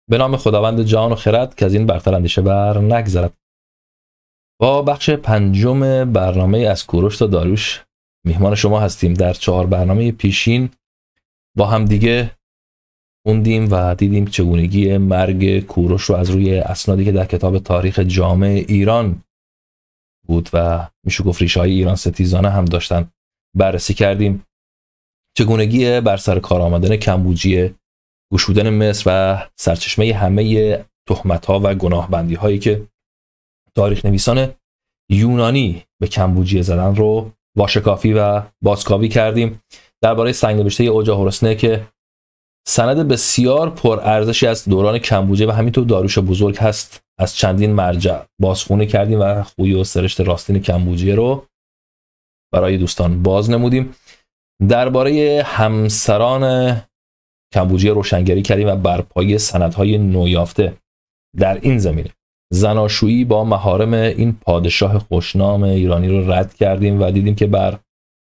به نام خداوند جان و خرد که از این برتر اندیشه بر نگذرد. با بخش پنجم برنامه از کوروش تا داریوش میهمان شما هستیم. در 4 برنامه پیشین با هم دیگه خوندیم و دیدیم چگونگی مرگ کوروش رو از روی اسنادی که در کتاب تاریخ جامع ایران بود و میشه گفت ریشه‌های ایران ستیزانه هم داشتن بررسی کردیم. چگونگی بر سر کار آمدن کمبوجیه، گشودن مصر و سرچشمه همه تهمت‌ها و گناهبندی‌هایی که تاریخ نویسان یونانی به کمبوجیه زدن رو واشکافی و بازکاوی کردیم. درباره سنگ‌نوشته اوجا هورسنه که سند بسیار پرارزشی از دوران کمبوجیه و همینطور داریوش بزرگ هست، از چندین مرجع بازخوانی کردیم و خوی و سرشت راستین کمبوجیه رو برای دوستان باز نمودیم. درباره همسران کمبوجیه روشنگری کردیم و برپایی سندهای نویافته در این زمینه زناشویی با محارم این پادشاه خوشنام ایرانی رو رد کردیم و دیدیم که بر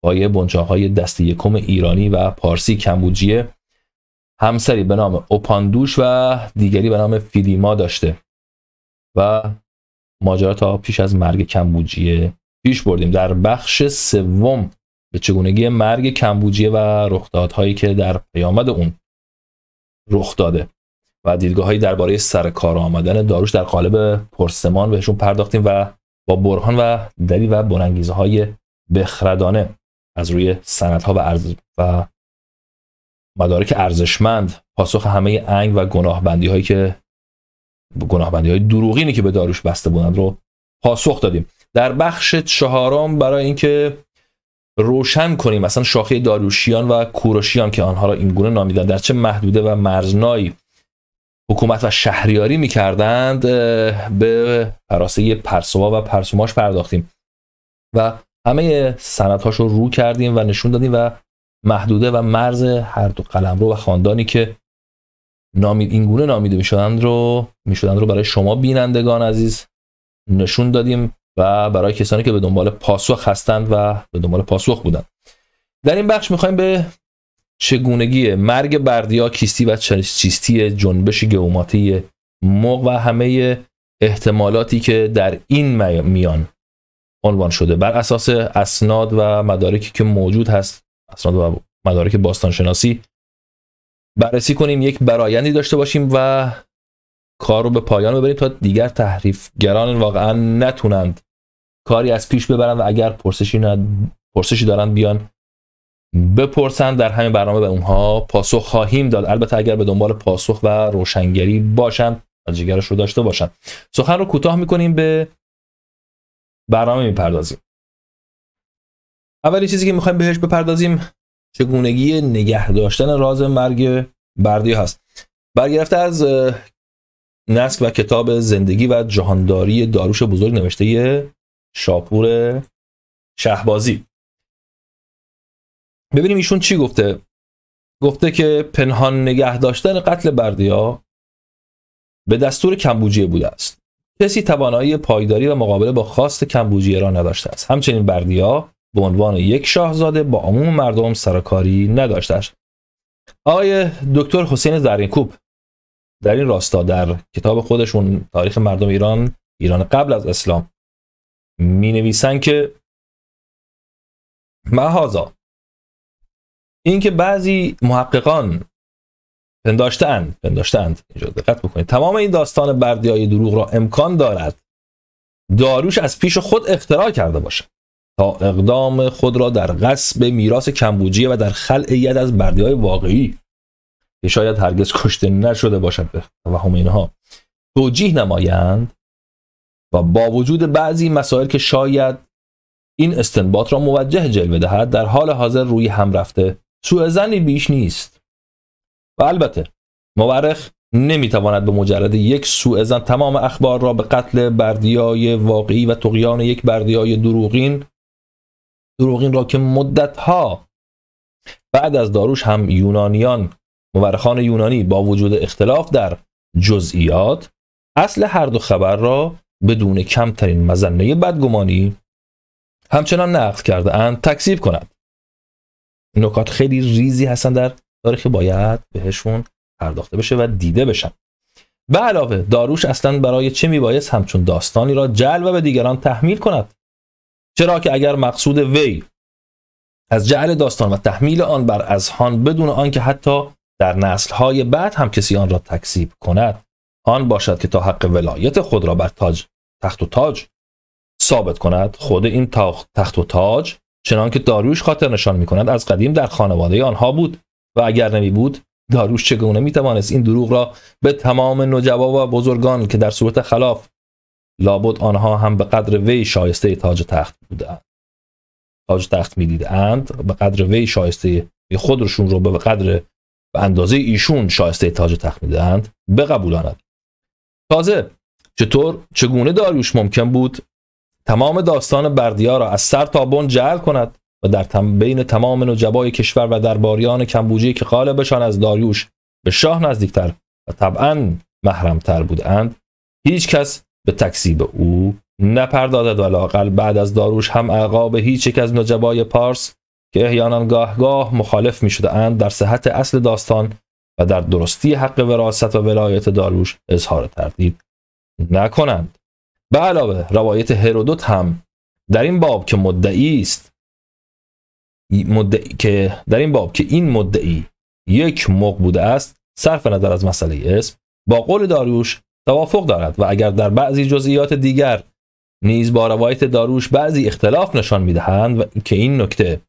پایه بنچاق‌های دست یکم ایرانی و پارسی کمبوجیه همسری به نام اوپاندوش و دیگری به نام فیلیما داشته و ماجرا تا پیش از مرگ کمبوجیه پیش بردیم. در بخش سوم به چگونگی مرگ کمبوجیه و رخدادهایی که در پیامد اون رخ داده و دیدگاه‌هایی درباره سر کار آمدن داریوش در قالب پرسمان بهشون پرداختیم و با برهان و دلیل و بنانگیزه‌های بخردانه از روی سندها و مدارک ارزشمند پاسخ همه انگ و گناهبندی‌های دروغینی که به داریوش بسته بودند رو پاسخ دادیم. در بخش 4 برای اینکه روشن کنیم مثلا شاخه داریوشیان و کوروشیان که آنها را این گونه نامیدن در چه محدوده و مرزنایی حکومت و شهریاری می‌کردند، به فراسه پرسوا و پرسوماش پرداختیم و همه سندهاش رو رو کردیم و نشون دادیم و محدوده و مرز هر دو قلمرو و خاندانی که این گونه نامیده میشدند رو برای شما بینندگان عزیز نشون دادیم و برای کسانی که به دنبال پاسخ هستند و به دنبال پاسخ بودند. در این بخش میخوایم به چگونگی مرگ بردیا، کیستی و چیستی جنبش گئوماتی مغ و همه احتمالاتی که در این میان عنوان شده بر اساس اسناد و مدارکی که موجود هست، اسناد و مدارک باستانشناسی بررسی کنیم، یک برایندی داشته باشیم و کار رو به پایان ببریم تا دیگر تحریفگران واقعا نتونند کاری از پیش ببرن و اگر پرسشی دارن بیان بپرسن. در همین برنامه به اونها پاسخ خواهیم داد، البته اگر به دنبال پاسخ و روشنگری باشن و جگرش رو داشته باشن. سخن رو کوتاه میکنیم، به برنامه میپردازیم. اولی چیزی که میخوایم بهش بپردازیم چگونگی نگه داشتن راز مرگ بردیا هست. برگرفته از نسک و کتاب زندگی و جهانداری داریوش بزرگ نوشته شاپور شهبازی. ببینیم ایشون چی گفته. گفته که پنهان نگه داشتن قتل بردیا به دستور کمبوجیه بوده است. کسی توانایی پایداری و مقابله با خواست کمبوجیه را نداشته است. همچنین بردیا به عنوان یک شاهزاده با عموم مردم سرکاری نداشته است. آقای دکتر حسین زرینکوب در این راستا در کتاب خودشون تاریخ مردم ایران قبل از اسلام می نویسن که محاذا این که بعضی محققان پنداشتند اینجا دقت بکنید تمام این داستان بردیای دروغ را امکان دارد داریوش از پیش خود اختراع کرده باشد تا اقدام خود را در غصب میراث کمبوجیه و در خلع ید از بردیای واقعی که شاید هرگز کشته نشده باشد به توهم اینها توجیه نمایند و با وجود بعضی مسائل که شاید این استنباط را موجه جلوه دهد در حال حاضر روی هم رفته سوء ظنی بیش نیست. و البته مورخ نمیتواند به مجرد یک سوء ظن تمام اخبار را به قتل بردیای واقعی و طغیان یک بردیای دروغین را که مدتها بعد از داریوش هم مورخان یونانی با وجود اختلاف در جزئیات اصل هر دو خبر را بدون کمترین مظنه بدگمانی همچنان نقد کرده اند تکذیب کند. نکات خیلی ریزی هستن در تاریخ باید بهشون پرداخته بشه و دیده بشن. به علاوه داریوش اصلا برای چه میبایست همچون داستانی را جعل و به دیگران تحمیل کند؟ چرا که اگر مقصود وی از جعل داستان و تحمیل آن بر اذهان بدون آنکه حتی در نسل‌های بعد هم کسی آن را تکذیب کند، آن باشد که تا حق ولایت خود را بر تخت و تاج ثابت کند، خود این تخت و تاج چنان که داریوش خاطر نشان می‌کند از قدیم در خانواده آنها بود و اگر نمی بود داریوش چگونه می‌توانست این دروغ را به تمام نجبا و بزرگان که در صورت خلاف لابد آنها هم به قدر وی شایسته تاج تخت بودند، تاج تخت می‌دیدند، به قدر وی شایسته خودشون رو به قدر به اندازه ایشون شایسته تاج تخت می‌دیدند بقبولاند. تازه چگونه داریوش ممکن بود تمام داستان بردیا را از سر تا بن جعل کند و در بین تمام نجبای کشور و درباریان کمبوجی که غالبشان از داریوش به شاه نزدیکتر و طبعاً محرمتر بودند هیچ کس به تکذیب او نپردازد و لااقل بعد از داریوش هم عقاب هیچ یک از نجبای پارس که احیانا گاه مخالف می شدند در صحت اصل داستان و در درستی حق وراثت و ولایت داریوش اظهار تردید نکنند. به علاوه روایت هرودوت هم در این باب که این مدعی یک مغ بوده است صرف نظر از مسئله اسم با قول داریوش توافق دارد و اگر در بعضی جزئیات دیگر نیز با روایت داریوش بعضی اختلاف نشان می‌دهند و که این نکته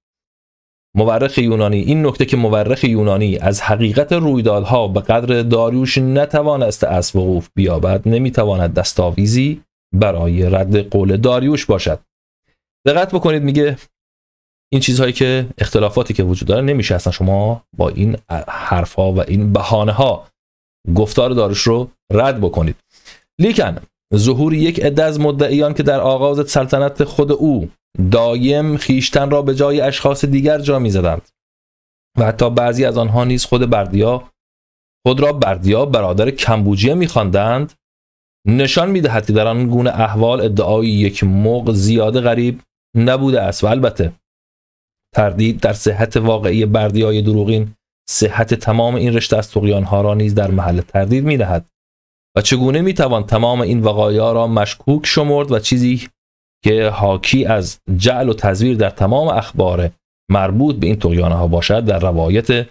که مورخ یونانی از حقیقت رویدادها به قدر داریوش نتوانست از وقوف بیابد نمیتواند دستاویزی برای رد قول داریوش باشد. دقت بکنید میگه این چیزهایی که اختلافاتی که وجود داره نمیشه اصلا شما با این حرفها و این بهانه‌ها گفتار داریوش رو رد بکنید. لیکن ظهور یک عده از مدعیان که در آغاز سلطنت خود او دایم خیشتن را به جای اشخاص دیگر جا می‌زدند و حتی بعضی از آنها نیز خود را بردیا برادر کمبوجیه می‌خواندند نشان می‌دهد که در آن گونه احوال ادعای یک مغ زیاده غریب نبوده است و البته تردید در صحت واقعی بردیای دروغین صحت تمام این رشته از طغیان‌ها را نیز در محل تردید می‌دهد و چگونه می‌توان تمام این وقایع را مشکوک شمرد و چیزی که حاکی از جعل و تزویر در تمام اخبار مربوط به این طغیان‌ها باشد در روایت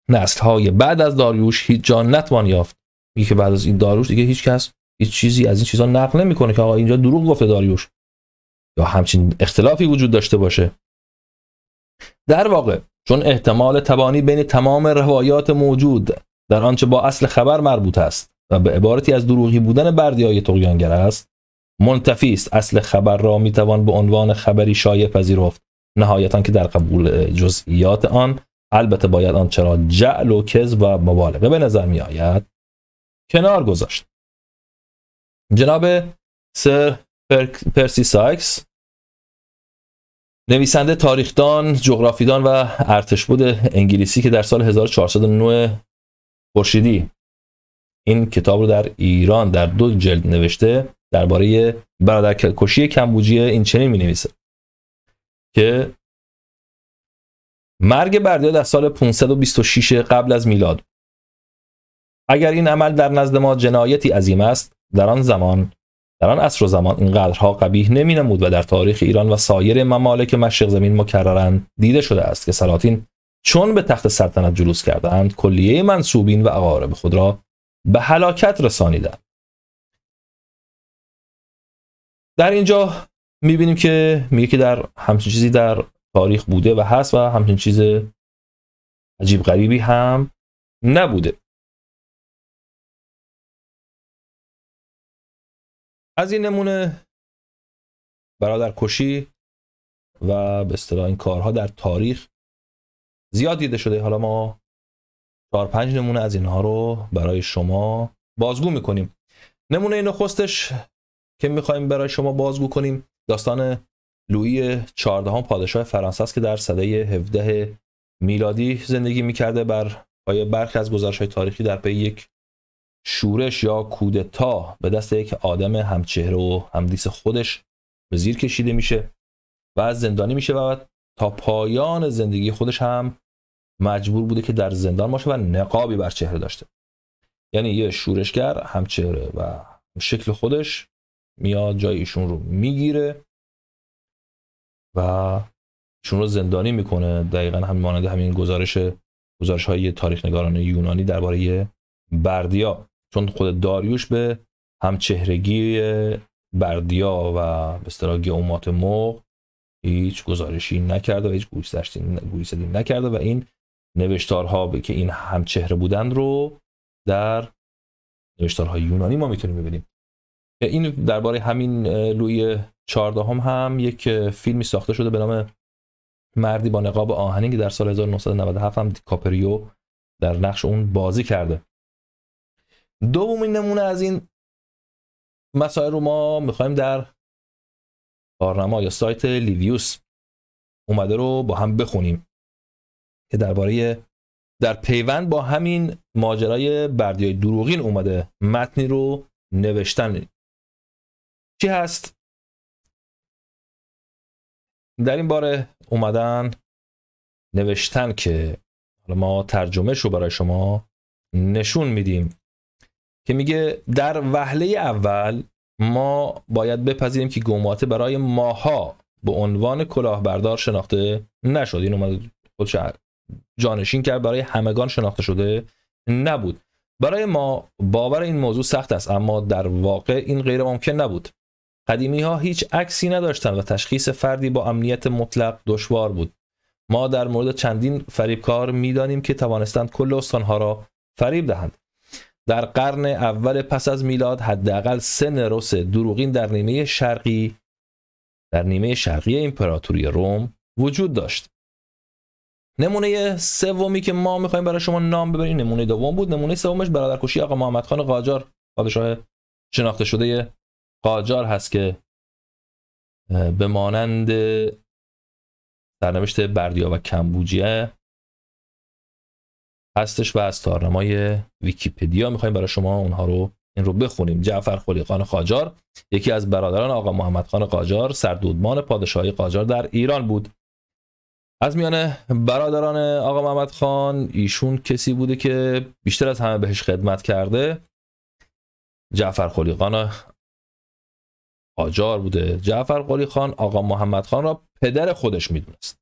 نسل‌های بعد از داریوش هیچ جا نتوان یافت. میگه که بعد از این داریوش دیگه هیچ کس هیچ چیزی از این چیزا نقل نمی‌کنه که آقا اینجا دروغ گفته داریوش یا همچین اختلافی وجود داشته باشه. در واقع چون احتمال تبانی بین تمام روایات موجود در آنچه با اصل خبر مربوط است و به عبارتی از دروغی بودن بردیای طغیانگر است منتفی است، اصل خبر را میتوان به عنوان خبری شایع پذیرفت، نهایتاً که در قبول جزئیات آن البته باید آن چرا جعل و کذب و مبالغه به نظر می آید کنار گذاشت. جناب سر پرسی سایکس نویسنده، تاریخدان، جغرافیدان و ارتشبد انگلیسی که در سال 1409 خورشیدی این کتاب رو در ایران در 2 جلد نوشته، درباره برادرکشی کمبوجیه این چنین می‌نویسه که مرگ بردیا در سال 526 قبل از میلاد. اگر این عمل در نزد ما جنایتی عظیم است، در آن عصر و زمان اینقدرها قبیح نمی‌نمود و در تاریخ ایران و سایر ممالک مشرق زمین مکرراً دیده شده است که سلاطین چون به تخت سلطنت جلوس کردند کلیه منسوبین و اقارب خود را به هلاکت رسانیدند. در اینجا می‌بینیم که میگه که در همچین چیزی در تاریخ بوده و هست و همچین چیز عجیب غریبی هم نبوده. از این نمونه برادرکشی و به اصطلاح این کارها در تاریخ زیاد دیده شده. حالا ما 4-5 نمونه از اینها رو برای شما بازگو میکنیم. نمونه نخستش که میخوایم برای شما بازگو کنیم داستان لویی 14 پادشاه فرانسه است که در سده 17 میلادی زندگی میکرده. بر پای برخی از گزارش‌های تاریخی در پی یک شورش یا کودتا به دست یک آدم همچهره و همدیس خودش به زیر کشیده میشه و زندانی میشه و تا پایان زندگی خودش هم مجبور بوده که در زندان باشه و نقابی بر چهره داشته. یعنی یه شورشگر همچهره و شکل خودش میاد جای ایشون رو میگیره و ایشون رو زندانی میکنه. دقیقا هم مانند همین گزارش های تاریخ نگاران یونانی درباره بردیا، چون خود داریوش به همچهرگی بردیا و به اصطلاح گئومات مرغ هیچ گزارشی نکرده و هیچ گویسدی نکرده و این نوشتارها که این همچهره بودن رو در نوشتارهای یونانی ما میتونیم ببینیم. این درباره همین لویی 14 هم یک فیلمی ساخته شده به نام مردی با نقاب آهنی که در سال 1997 هم دیکاپریو در نقش اون بازی کرده. دومین نمونه از این مسائل رو ما میخوایم در کارنامه یا سایت لیویوس اومده رو با هم بخونیم که درباره در پیوند با همین ماجرای بردیای دروغین اومده متنی رو نوشتن. چی هست؟ در این باره اومدن نوشتن که حالا ما ترجمهش رو برای شما نشون میدیم که میگه در وهله اول ما باید بپذیریم که گوماته برای ماها به عنوان کلاهبردار شناخته نشد. این اومد خودش جانشین کرد، برای همگان شناخته شده نبود. برای ما باور این موضوع سخت است، اما در واقع این غیر ممکن نبود. قدیمی ها هیچ عکسی نداشتند و تشخیص فردی با امنیت مطلق دشوار بود. ما در مورد چندین فریبکار میدانیم که توانستند کل استانها را فریب دهند. در قرن اول پس از میلاد حداقل 3 نروس دروغین در نیمه شرقی امپراتوری روم وجود داشت. نمونه سومی که ما میخوایم برای شما نام ببریم نمونه دوم بود. نمونه سومش برادرکشی آقا محمد خان قاجار، پادشاه شناخته شده قاجار هست که به مانند سرنوشت بردیا و کمبوجیه هستش و از تارنمای ویکیپدیا میخوایم برای شما اونها رو این رو بخونیم. جعفر قلی خان قاجار یکی از برادران آقا محمد خان قاجار سردودمان پادشاهی قاجار در ایران بود. از میان برادران آقا محمد خان ایشون کسی بوده که بیشتر از همه بهش خدمت کرده. جعفر قلی خان قاجار بوده. جعفر قلی خان آقا محمد خان را پدر خودش میدونست،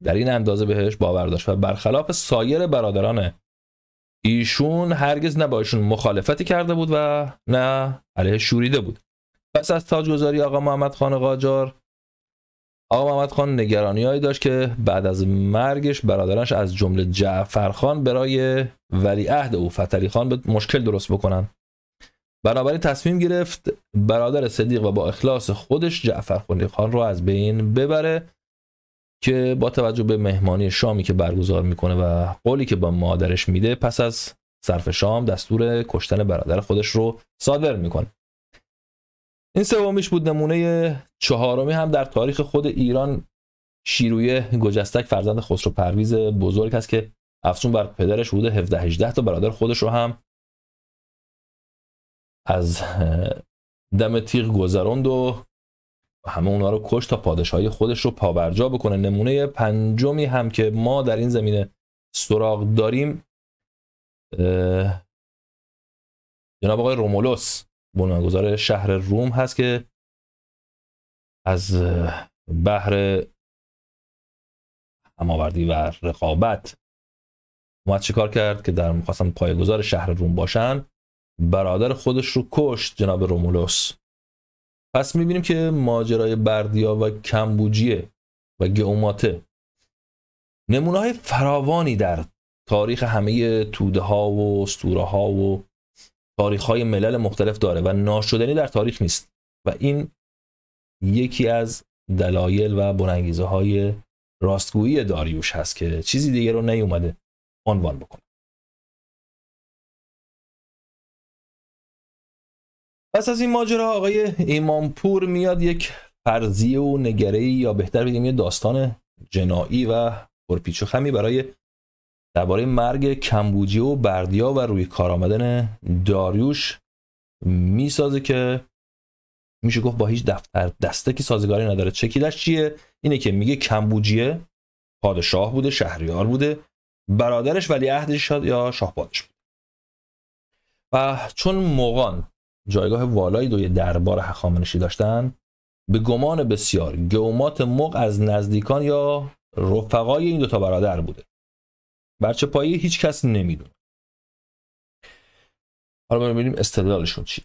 در این اندازه بهش باور داشت و برخلاف سایر برادران ایشون هرگز نه با ایشون مخالفتی کرده بود و نه علیه شوریده بود. پس از تاجگذاری آقا محمد خان قاجار، آقا محمد خان نگرانی‌هایی داشت که بعد از مرگش برادرانش از جمله جعفر خان برای ولیعهد او فتحعلی خان به مشکل درست بکنن. بنابراین تصمیم گرفت برادر صدیق و با اخلاص خودش جعفر قلی خان رو از بین ببره که با توجه به مهمانی شامی که برگزار میکنه و قولی که با مادرش میده پس از صرف شام دستور کشتن برادر خودش رو صادر میکنه. این سومیش بود. نمونه چهارمی هم در تاریخ خود ایران شیرویه گجستک فرزند خسرو پرویز بزرگ هست که افسون بر پدرش حدود 17-18 تا برادر خودش رو هم از دم تیغ گذراند و همه اونا رو کشت تا پادشاهی خودش رو پابرجا بکنه. نمونه پنجمی هم که ما در این زمینه سراغ داریم جناب آقای رومولوس بنیانگذار شهر روم هست که از بحر هماوردی و رقابت اومد چیکار کرد که در می‌خواستن پایه‌گذار شهر روم باشن، برادر خودش رو کشت جناب رومولوس. پس می‌بینیم که ماجرای بردیا و کمبوجیه و گئوماته نمونه‌های فراوانی در تاریخ همه توده ها و اسطوره ها و تاریخ های ملل مختلف داره و ناشدنی در تاریخ نیست و این یکی از دلایل و بنانگیزه های راستگویی داریوش هست که چیزی دیگه رو نیومده عنوان بکنه. پس از این ماجرا آقای ایمانپور میاد یک فرضیه و نگره‌ای یا بهتر بگیم یه داستان جنایی و پرپیچ و خمی درباره مرگ کمبوجیه و بردیا و روی کار آمدن داریوش میسازه که میشه گفت با هیچ دفتر دستکی سازگاری نداره. چکیدش چیه؟ اینه که میگه کمبوجیه پادشاه بوده، شهریار بوده، برادرش ولیعهدش یا شاه پادش بود. و چون مغان جایگاه والایی دوی دربار هخامنشی داشتن، به گمان بسیار گئومات مغ از نزدیکان یا رفقای این دوتا برادر بوده. برچه پایی هیچ کس نمیدونه. حالا ببینیم استدلالشون چی.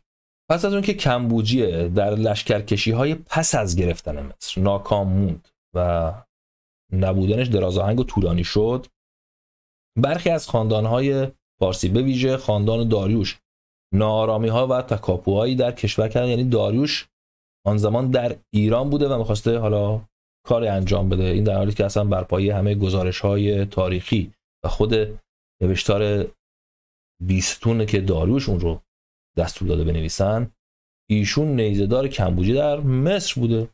پس از اون که کمبوجیه در لشکرکشی‌های پس از گرفتن مصر ناکام موند و نبودنش درازاهنگ و طولانی شد، برخی از خاندان‌های فارسی به ویژه خاندان داریوش ناآرامی‌ها و تکاپوهایی در کشور کردن. یعنی داریوش آن زمان در ایران بوده و می‌خواسته حالا کاری انجام بده. این در حالی که اصلا بر پایه همه گزارش‌های تاریخی و خود نوشتار بیستون که داریوش اون رو دستور داده بنویسن، ایشون نیزه‌دار کمبوجی در مصر بوده.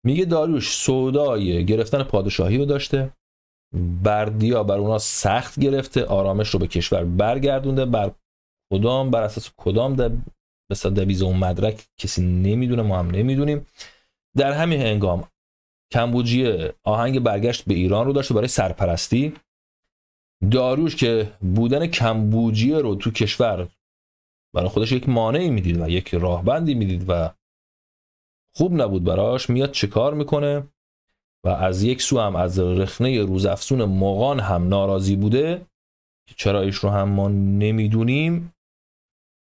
میگه داریوش سودای گرفتن پادشاهی رو داشته، بردیا بر اونا سخت گرفته، آرامش رو به کشور برگردونده. بر اساس کدام مثلا دویز اون مدرک کسی نمیدونه، ما هم نمیدونیم. در همین هنگام کمبوجیه آهنگ برگشت به ایران رو داشته برای سرپرستی. داریوش که بودن کمبوجیه رو تو کشور برای خودش یک مانعی میدید و یک راهبندی میدید و خوب نبود براش، میاد چه کار میکنه و از یک سو هم از رخنه روزافزون مغان هم ناراضی بوده که چرا ایش رو هم ما نمیدونیم.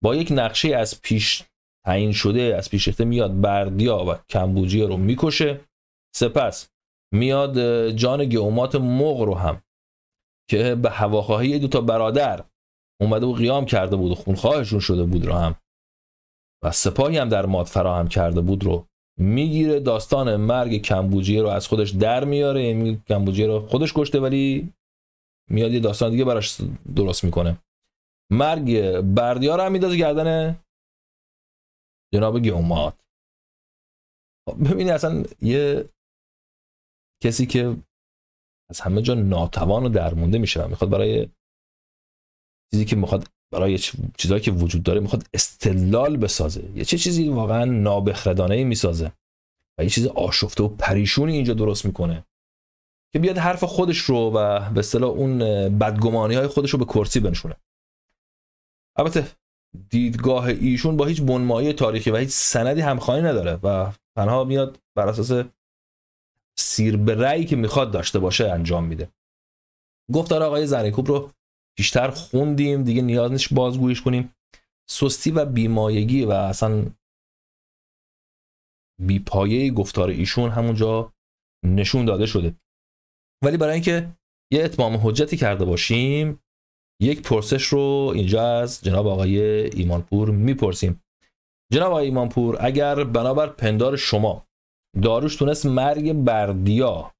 با یک نقشه از پیش تعیین شده، از پیش ریخته، میاد بردیا و کمبوجیه رو میکشه. سپس میاد جان گئومات مغ رو هم که به هواخواهی دو تا برادر اومده و قیام کرده بود و خونخواهشون شده بود رو هم و سپاهی هم در ماد فراهم کرده بود رو میگیره. داستان مرگ کمبوجیه رو از خودش در میاره. کمبوجیه رو خودش کشته ولی میاد یه داستان دیگه براش درست میکنه. مرگ بردیا رو هم میدازه گردن جناب گئومات. ببینید اصلا یه کسی که از همه جا ناتوان و درمونده میشه و میخواد برای چیزی که میخواد، برای چیزایی که وجود داره میخواد استدلال بسازه، یه چیزی واقعا نابخردانه‌ای میسازه و یه چیز آشفته و پریشونی اینجا درست میکنه که بیاد حرف خودش رو و به اصطلاح اون بدگمانی‌های خودش رو به کرسی بنشونه. البته دیدگاه ایشون با هیچ بنمایه تاریخی و هیچ سندی همخوانی نداره و تنها میاد بر اساس سیر به رأیی که میخواد داشته باشه انجام میده. گفتار آقای زرینکوب رو بیشتر خوندیم، دیگه نیاز نیست بازگوییش کنیم. سستی و بیمایگی و اصلا بیپایه گفتار ایشون همونجا نشون داده شده. ولی برای اینکه یه اتمام حجتی کرده باشیم، یک پرسش رو اینجا از جناب آقای ایمانپور میپرسیم. جناب آقای ایمانپور، اگر بنابر پندار شما داریوش تونست مرگ بردیا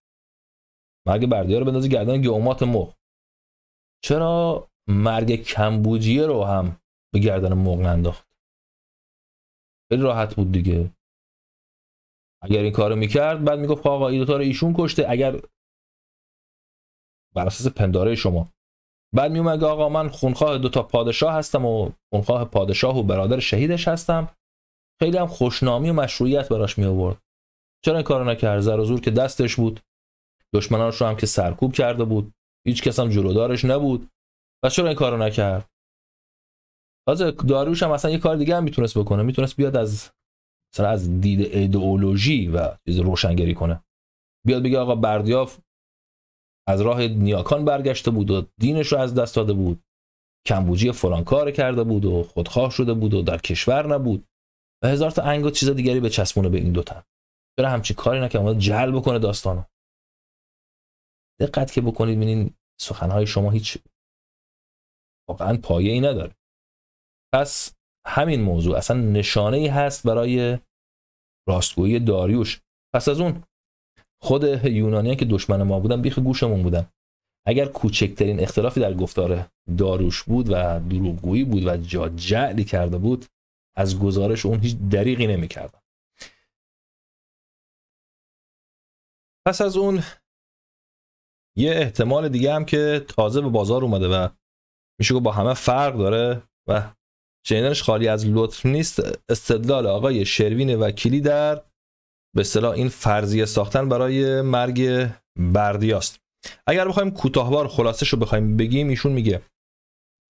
رو بندازه گردن گئومات مغ، چرا مرگ کمبوجیه رو هم به گردن مغ انداخت؟ خیلی راحت بود دیگه. اگر این کارو میکرد بعد میگفت آقا این دوتا رو ایشون کشته، اگر بر اساس پنداره شما، بعد میومد آقا من خونخواه دوتا پادشاه هستم و خونخواه پادشاه و برادر شهیدش هستم، خیلی هم خوشنامی و مشروعیت براش می آورد. چرا این کارو نکرد؟ زر و زور که دستش بود، دشمنانش رو هم که سرکوب کرده بود، هیچ کس هم جلودارش نبود، پس چرا این کارو نکرد؟ تازه داریوش هم اصلا یه کار دیگه هم میتونست بکنه، میتونست بیاد مثلا از دید ایدئولوژی و چیز روشنگری کنه، بیاد بگه آقا بردیا از راه نیاکان برگشته بود و دینش رو از دست داده بود، کمبوجی فلان کار کرده بود و خودخواه شده بود و در کشور نبود و هزار تا انگ و چیز دیگری به چسبونه به این دوتا. چرا همچین کاری نکنه؟ جلب بکنه داستانو. دقت که بکنید ببینین سخنهای شما هیچ واقعا پایه‌ای نداره. پس همین موضوع اصلا نشانه‌ای هست برای راستگویی داریوش. پس از اون خود یونانیان که دشمن ما بودن بیخ گوشمون بودن. اگر کوچکترین اختلافی در گفتار داریوش بود و دروغگویی بود و جعلی کرده بود، از گزارش اون هیچ دریغی نمی‌کردن. پس از اون یه احتمال دیگه هم که تازه به بازار اومده و میشه گفت با همه فرق داره و شنیدنش خالی از لطف نیست، استدلال آقای شروین وکیلی در به اصطلاح این فرضیه ساختن برای مرگ بردیاست. اگر بخوایم کوتاهوار خلاصش رو بخوایم بگیم، ایشون میگه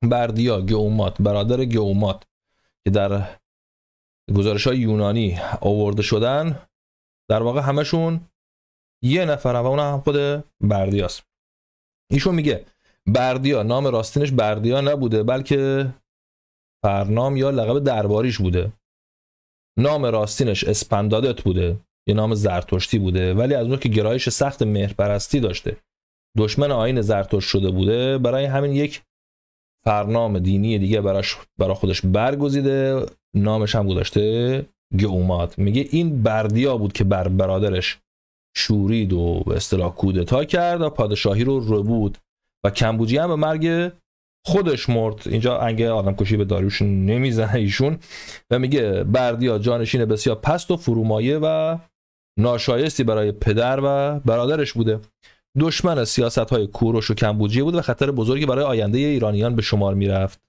بردیا گئومات برادر گئومات که در گزارش‌های یونانی آورده شدن در واقع همشون یه نفر و اونم خود بردیاست. ایشون میگه بردیا نام راستینش بردیا نبوده بلکه فرنام یا لقب درباریش بوده. نام راستینش اسپندادت بوده، یه نام زرتشتی بوده، ولی از اون که گرایش سخت مهرپرستی داشته، دشمن آیین زرتشت شده بوده، برای همین یک فرنام دینی دیگه برای خودش برگزیده، نامش هم گذاشته گئومات. میگه این بردیا بود که بر برادرش شورید و به اصطلاح کودتا کرد و پادشاهی رو بود و کمبوجی هم به مرگ خودش مرد. اینجا انگه آدم کشی به داریوش نمیزنه ایشون و میگه بردیا جانشین بسیار پست و فرومایه و ناشایستی برای پدر و برادرش بوده. دشمن سیاست‌های کوروش و کمبوجیه بود و خطر بزرگی برای آینده ایرانیان به شمار میرفت.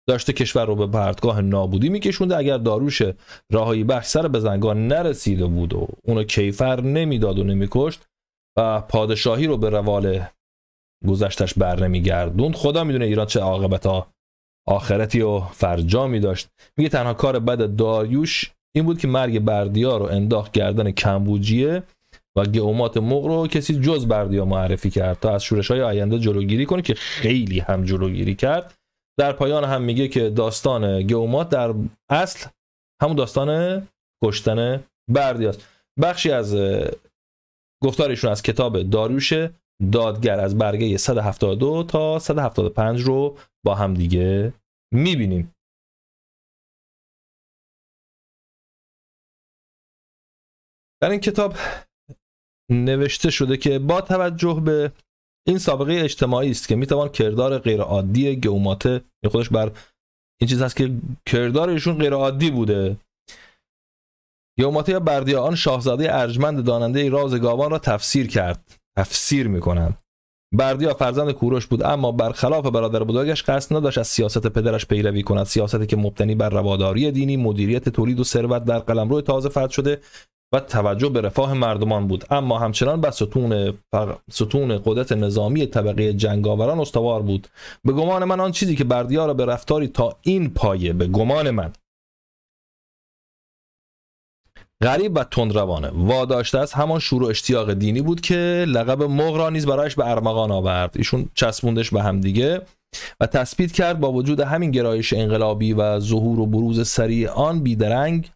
داشته کشور رو به پرتگاه نابودی میکشونده. اگر داریوش راهایی بخش سر به زنگان نرسیده بود و اونو کیفر نمیداد و نمیکشت و پادشاهی رو به روال گذشتش بر نمیگردوند، خدا میدونه ایران چه عاقبت آخرتی و فرجامی داشت. میگه تنها کار بد داریوش این بود که مرگ بردیا رو انداخت گردن کمبوجیه و گئومات مغ رو کسی جز بردیا معرفی کرد تا از شورش‌های آینده جلوگیری کنه که خیلی هم جلوگیری کرد. در پایان هم میگه که داستان گئومات در اصل همون داستان کشتن بردیاست. بخشی از گفتارشون از کتاب داریوش دادگر از برگه 172 تا 175 رو با هم دیگه میبینیم. در این کتاب نوشته شده که با توجه به این سابقه اجتماعی است که میتوان کردار غیر عادی گئومات، خودش بر این چیز هست که کردارشون غیر عادی بوده. گئومات یا بردیا آن شاهزاده ارجمند داننده راز گاوان را تفسیر میکنند. بردیا فرزند کوروش بود اما برخلاف برادر بزرگش قصد نداشت از سیاست پدرش پیروی کند، سیاستی که مبتنی بر رواداری دینی، مدیریت تولید و ثروت در قلمرو تازه فتح شده و توجه به رفاه مردمان بود، اما همچنان بر ستون قدرت نظامی طبقه جنگاوران استوار بود. به گمان من آن چیزی که بردیا را به رفتاری تا این پایه به گمان من غریب و تندروانه واداشته است همان شور و اشتیاق دینی بود که لقب مغ را نیز برایش به ارمغان آورد. ایشون چسبوندش به هم دیگه و تثبیت کرد با وجود همین گرایش انقلابی و ظهور و بروز سریع آن بیدرنگ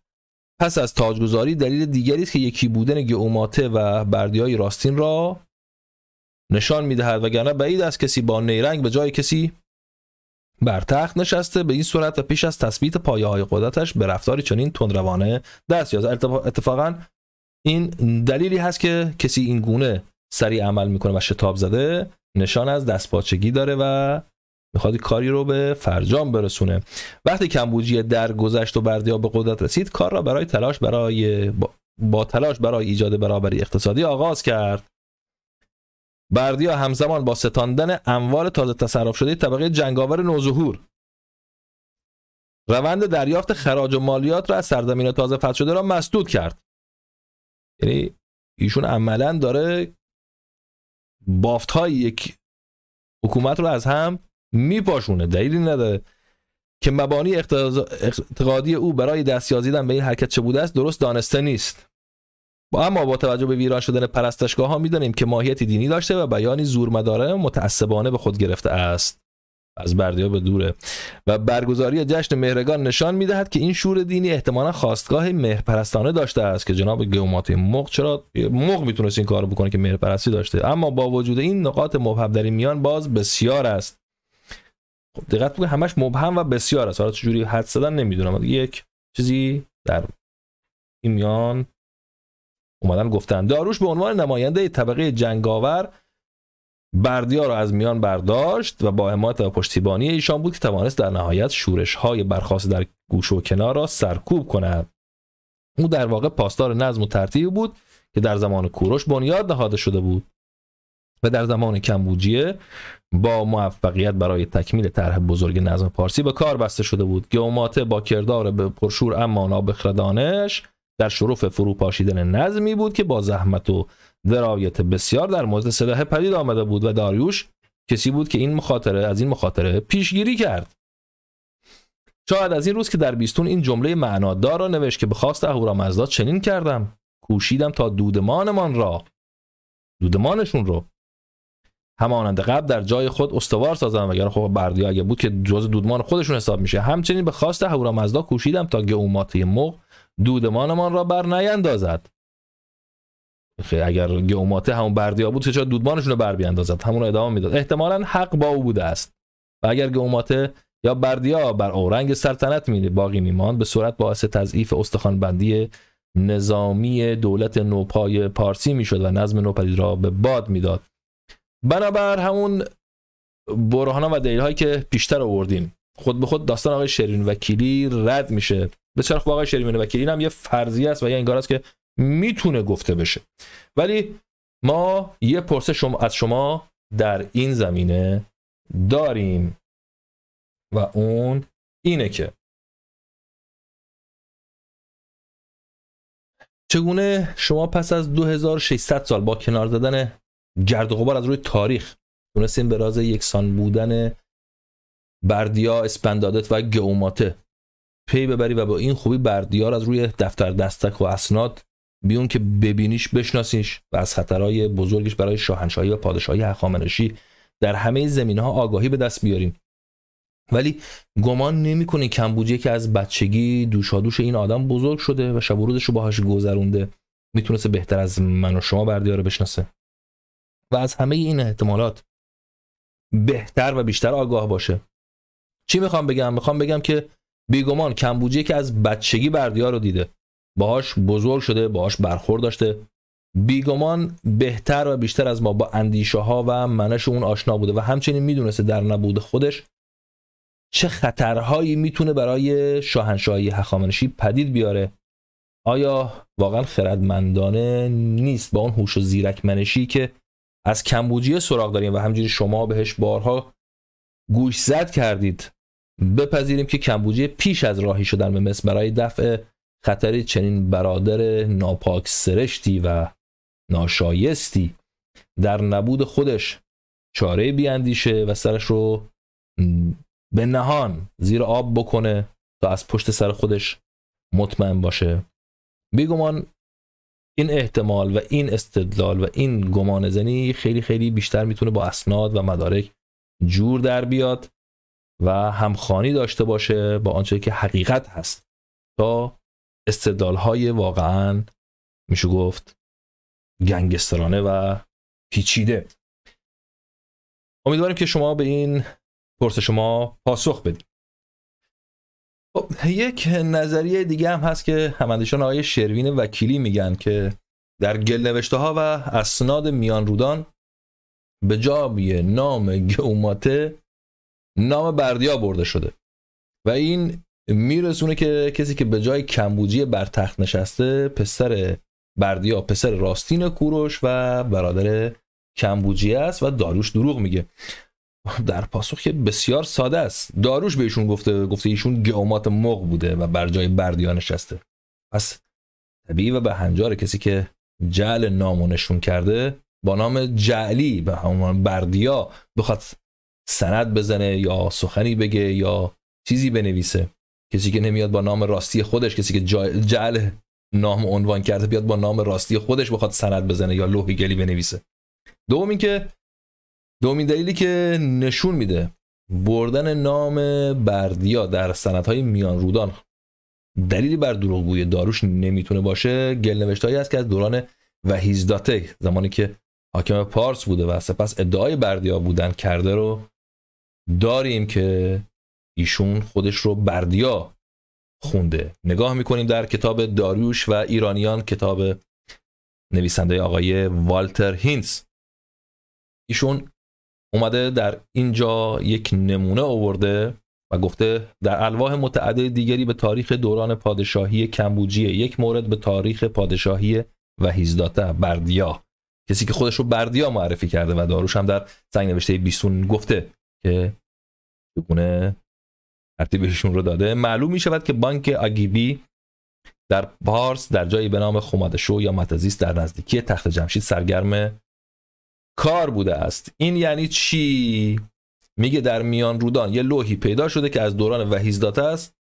پس از تاجگذاری دلیل دیگری است که یکی بودن گئوماته و بردیای راستین را نشان میدهد، وگرنه بعید است کسی با نیرنگ به جای کسی بر تخت نشسته به این صورت و پیش از تثبیت پایه‌های قدرتش به رفتاری چنین تندروانه دست یازد. اتفاقا این دلیلی هست که کسی این گونه سریع عمل میکنه و شتاب زده نشان از دستپاچگی داره و میخواد کاری رو به فرجام برسونه. وقتی کمبوجیه درگذشت و بردیا به قدرت رسید، کار را با تلاش برای ایجاد برابری اقتصادی آغاز کرد. بردیا همزمان با ستاندن اموال تازه تصرف شده طبقه جنگاور نوظهور روند دریافت خراج و مالیات را از سرزمین تازه فتح شده را مسدود کرد. یعنی ایشون عملاً داره بافت‌های یک حکومت رو از هم میپاشونه. دلیلی نداره که مبانی اعتقادی او برای دستیازیدن به این حرکت چه بوده است درست دانسته نیست. اما با توجه به ویران شدن پرستشگاه ها میدانیم که ماهیتی دینی داشته و بیانی زورمدارانه متعصبانه به خود گرفته است. از بردیا به دوره و برگزاری جشن مهرگان نشان میدهد که این شور دینی احتمالاً خواستگاه مهرپرستانه داشته است که جناب گئومات مغ چرا مغ میتونست این کارو بکنه که مهرپرستی داشته. اما با وجود این نقاط مبهم در این میان باز بسیار است. خب دقت بکنید همش مبهم و بسیار است. حالا چجوری حد زدن نمیدونم. یک چیزی در این میان اومدن گفتن. داریوش به عنوان نماینده طبقه جنگاور بردیا را از میان برداشت و با حمایت و پشتیبانی ایشان بود که توانست در نهایت شورش‌های برخاست در گوشه و کنار را سرکوب کند. او در واقع پاسدار نظم و ترتیب بود که در زمان کوروش بنیاد نهاده شده بود و در زمان کمبوجیه با موفقیت برای تکمیل طرح بزرگ نظم پارسی به کار بسته شده بود. گئوماته با کردار به پرشور اما نابخردانش در شرف فروپاشیدن نظمی بود که با زحمت و درایت بسیار در مورد سلاح پدید آمده بود و داریوش کسی بود که از این مخاطره پیشگیری کرد. شاید از این روز که در بیستون این جمله معنادار را نوشت که به خواست اهورامزدا چنین کردم، کوشیدم تا دودمانشون رو همانند قبل در جای خود استوار سازم. اگر خب بردیا اگه بود که جزء دودمان خودشون حساب میشه. همچنین به خواست اهورامزدا کوشیدم تا گئوماته مغ دودمانمان را بر نیندازد. اگر گئوماته همون بردیا بود چرا دودمانشون رو بر بیاندازد؟ همون رو ادامه میداد. احتمالاً حق با او بوده است. و اگر گئوماته یا بردیا بر اورنگ سلطنت باقی میماند، به صورت باعث تضعیف استخوان‌بندی نظامی دولت نوپای پارسی میشد و نظم نوپدید را به باد میداد. بنابر همون برهانا و دلیل‌هایی که پیشتر آوردیم، خود به خود داستان آقای شروین وکیلی رد میشه. بسیار خوب، آقای شروین وکیلی هم یه فرضیه است و یه انگار است که میتونه گفته بشه. ولی ما یه پرسش از شما در این زمینه داریم و اون اینه که چگونه شما پس از 2600 سال با کنار زدن گرد و غبار از روی تاریخ تونستیم به راز یکسان بودن بردیا، اسپندادت و گئوماته پی ببری و با این خوبی بردیا را از روی دفتر دستک و اسناد بیون که ببینیش بشناسیش و از خطرهای بزرگش برای شاهنشاهی و پادشاهی هخامنشی در همه زمینه‌ها آگاهی به دست بیاریم. ولی گمان نمی‌کنی کمبوجی که از بچگی دوشادوش این آدم بزرگ شده و شب و روزش رو باهاش گذرونده میتونسته بهتر از من و شما بردیا رو بشناسه و از همه این احتمالات بهتر و بیشتر آگاه باشه؟ چی میخوام بگم؟ میخوام بگم که بیگمان کمبوجی که از بچگی بردیا رو دیده، باهاش بزرگ شده، باهاش برخورد داشته، بیگمان بهتر و بیشتر از ما با اندیشه ها و منش اون آشنا بوده و همچنین میدونسته در نبود خودش چه خطرهایی میتونه برای شاهنشاهی هخامنشی پدید بیاره. آیا واقعا خردمندانه نیست با اون هوش و زیرک منشی که از کمبوجی سراغ داریم و همجوری شما بهش بارها گوش زد کردید بپذیریم که کمبوجی پیش از راهی شدن به مصر برای دفع خطری چنین برادر ناپاک سرشتی و ناشایستی در نبود خودش چاره بیاندیشه و سرش رو به نهان زیر آب بکنه تا از پشت سر خودش مطمئن باشه؟ بیگمان این احتمال و این استدلال و این گمان زنی خیلی خیلی بیشتر میتونه با اسناد و مدارک جور در بیاد و همخوانی داشته باشه با آنچه که حقیقت هست تا استدلال‌های واقعاً میشه گفت گنگسترانه و پیچیده. امیدواریم که شما به این پرسش شما پاسخ بدید. یک نظریه دیگه هم هست که هماندیشان آقای شروین وکیلی میگن که در گل‌نوشته ها و اسناد میان رودان به جای نام گئوماته نام بردیا برده شده و این میرسونه که کسی که به جای کمبوجی بر تخت نشسته پسر بردیا، پسر راستین کوروش و برادر کمبوجی است و داریوش دروغ میگه. در پاسخ که بسیار ساده است. داریوش بهشون گفته ایشون گئومات مغ بوده و بر جای بردیا نشسته. پس طبیعی و به هنجار کسی که جعل نامو نشون کرده با نام جعلی به همون بردیا بخواد سند بزنه یا سخنی بگه یا چیزی بنویسه. کسی که نمیاد با نام راستی خودش، کسی که جعل نام عنوان کرده بیاد با نام راستی خودش بخواد سند بزنه یا لوح گلی بنویسه. دومین دلیلی که نشون میده بردن نام بردیا در سندهای میان رودان دلیلی بر دروغگویی داریوش نمیتونه باشه، گل‌نوشته‌ای است که از دوران وحیزداته زمانی که حاکم پارس بوده و سپس ادعای بردیا بودن کرده رو داریم که ایشون خودش رو بردیا خونده. نگاه میکنیم در کتاب داریوش و ایرانیان، کتاب نویسنده آقای والتر هینتز، ایشون اومده در اینجا یک نمونه آورده و گفته در الواح متعدد دیگری به تاریخ دوران پادشاهی کمبوجیه، یک مورد به تاریخ پادشاهی وحیزداته بردیا، کسی که خودش رو بردیا معرفی کرده و داریوش هم در سنگ نوشته بیستون گفته که چگونه ترتیبشون رو داده. معلوم می شود که بانک آگیبی در پارس در جایی به نام خمادشو یا متزیس در نزدیکی تخت جمشید سرگرم کار بوده است. این یعنی چی؟ میگه در میان رودان یه لوحی پیدا شده که از دوران وحیزداته است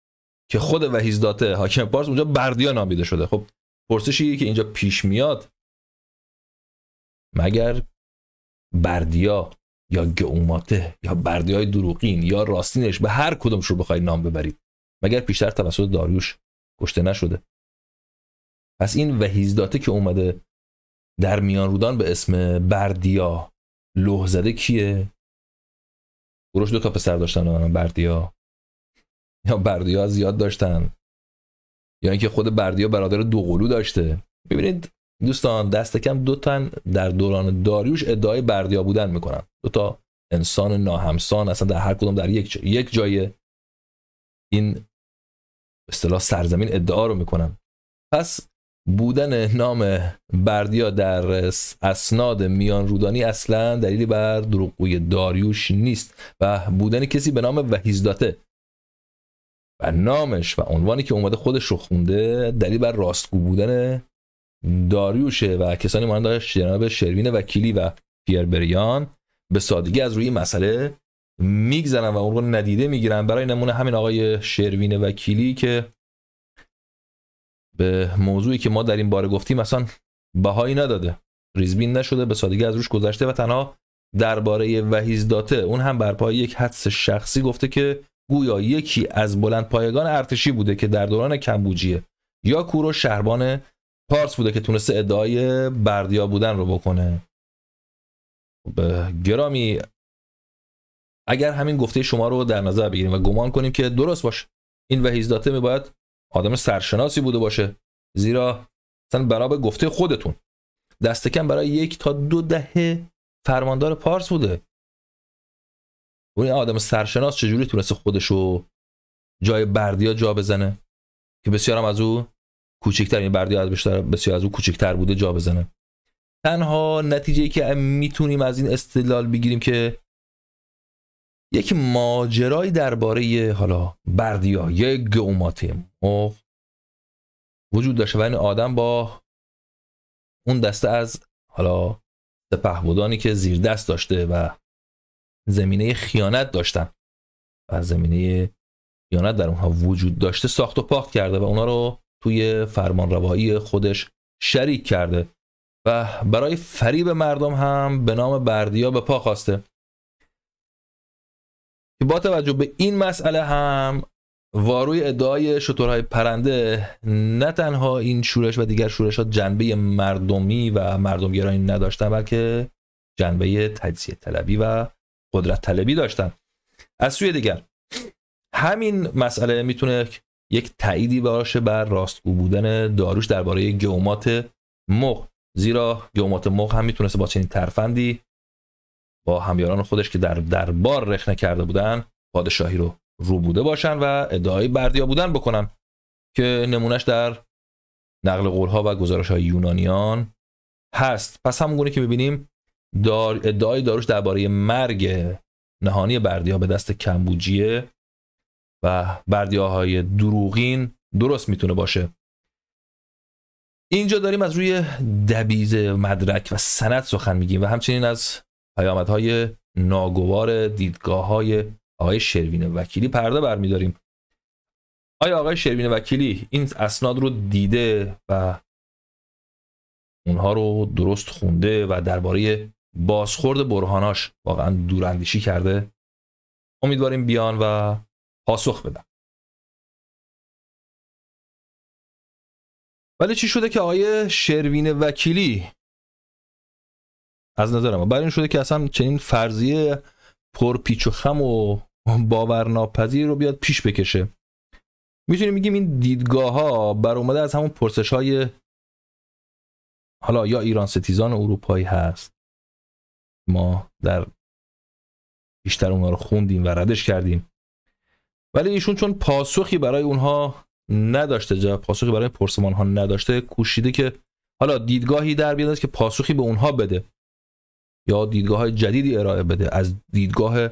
که خود وحیزداته حاکم پارس اونجا بردیا نامیده شده. خب پرسشی که اینجا پیش میاد، مگر بردیا یا گئوماته یا بردیای دروغین یا راستینش، به هر کدومش رو بخواید نام ببرید، مگر پیشتر توسط داریوش کشته نشده؟ پس این وحیزداته که اومده در میان رودان به اسم بردیا لوح زده کیه؟ کوروش 2 تا پسر داشتن، بردیا یا بردیا زیاد داشتن، یا اینکه خود بردیا برادر دوقلو داشته. ببینید دوستان، دست کم 2 تن در دوران داریوش ادعای بردیا بودن میکنن. 2 تا انسان ناهمسان، اصلا در هر کدوم در یک جای این به اصطلاح سرزمین ادعا رو میکنن. پس بودن نام بردیا در اسناد میان رودانی اصلا دلیلی بر دروغگویی داریوش نیست و بودن کسی به نام وحیزداته و نامش و عنوانی که اومده خودش رو خونده دلیل بر راستگو بودن داریوشه و کسانی مانند جناب شروین وکیلی و پیر بریان به سادگی از روی مسئله میگذرن و اون رو ندیده میگیرن. برای نمونه همین آقای شروین وکیلی که به موضوعی که ما در این باره گفتیم مثلا بهایی نداده، ریزبین نشده، به سادگی از روش گذشته و تنها درباره وحیزداته اون هم بر پای یک حدس شخصی گفته که گویا یکی از بلند پایگان ارتشی بوده که در دوران کمبوجیه یا کوروش شهربان پارس بوده که تونسته ادعای بردیا بودن رو بکنه. به گرامی، اگر همین گفته شما رو در نظر بگیریم و گمان کنیم که درست باشه، این وحیزداته میباید آدم سرشناسی بوده باشه، زیرا مثلا برای گفته خودتون دست کم برای 1 تا 2 دهه فرماندار پارس بوده. اون آدم سرشناس چجوری تونسته خودشو جای بردیا جا بزنه که بسیار هم از او کوچکتر، این بردیا از بسیار از او کوچکتر بوده، جا بزنه؟ تنها نتیجه‌ای که میتونیم از این استدلال بگیریم که یک ماجرایی درباره حالا بردیا یا گئوماته وجود داشته و این آدم با اون دسته از حالا سپهبدانی که زیر دست داشته و زمینه خیانت داشتن و زمینه خیانت در اونها وجود داشته ساخت و پاخت کرده و اونا رو توی فرمانروایی خودش شریک کرده و برای فریب مردم هم به نام بردیا به پا خواسته. که با توجه به این مسئله هم واروی ادعای شترهای پرنده نه تنها این شورش و دیگر شورشات جنبه مردمی و مردمگرایی نداشتن، بلکه جنبه تجزیه طلبی و قدرت طلبی داشتن. از سوی دیگر همین مسئله میتونه یک تأییدی باشه بر راستگو بودن داریوش درباره گئومات مغ، زیرا گئومات مغ هم میتونسته با چنین ترفندی با همیاران خودش که در دربار رخنه کرده بودن پادشاهی رو بوده باشن و ادعای بردیا بودن بکنن که نمونهش در نقل قولها و گزارش‌های یونانیان هست. پس همونگونه که می‌بینیم ادعای داریوش درباره مرگ نهانی بردیا به دست کمبوجیه و بردیاهای دروغین درست میتونه باشه. اینجا داریم از روی دبیز مدرک و سند سخن میگیم و همچنین از پیامدهای ناگوار دیدگاه‌های آقای شروین وکیلی پرده برمی‌داریم. آیا آقای شروین وکیلی این اسناد رو دیده و اونها رو درست خونده و درباره بازخورد برهاناش واقعا دوراندیشی کرده؟ امیدواریم بیان و پاسخ بدن. ولی چی شده که آقای شروین وکیلی از نظر ما بر این شده که اصلا چنین فرضیه پرپیچ و خم و باورناپذیر رو بیاد پیش بکشه؟ میتونیم بگیم این دیدگاه ها بر اومده از همون پرسش های حالا یا ایران ستیزان اروپایی هست، ما در بیشتر اونها رو خوندیم و ردش کردیم، ولی ایشون چون پاسخی برای اونها نداشته، پاسخی برای پرسمان ها نداشته، کوشیده که حالا دیدگاهی در بیاد که پاسخی به اونها بده یا دیدگاه های جدیدی ارائه بده، از دیدگاه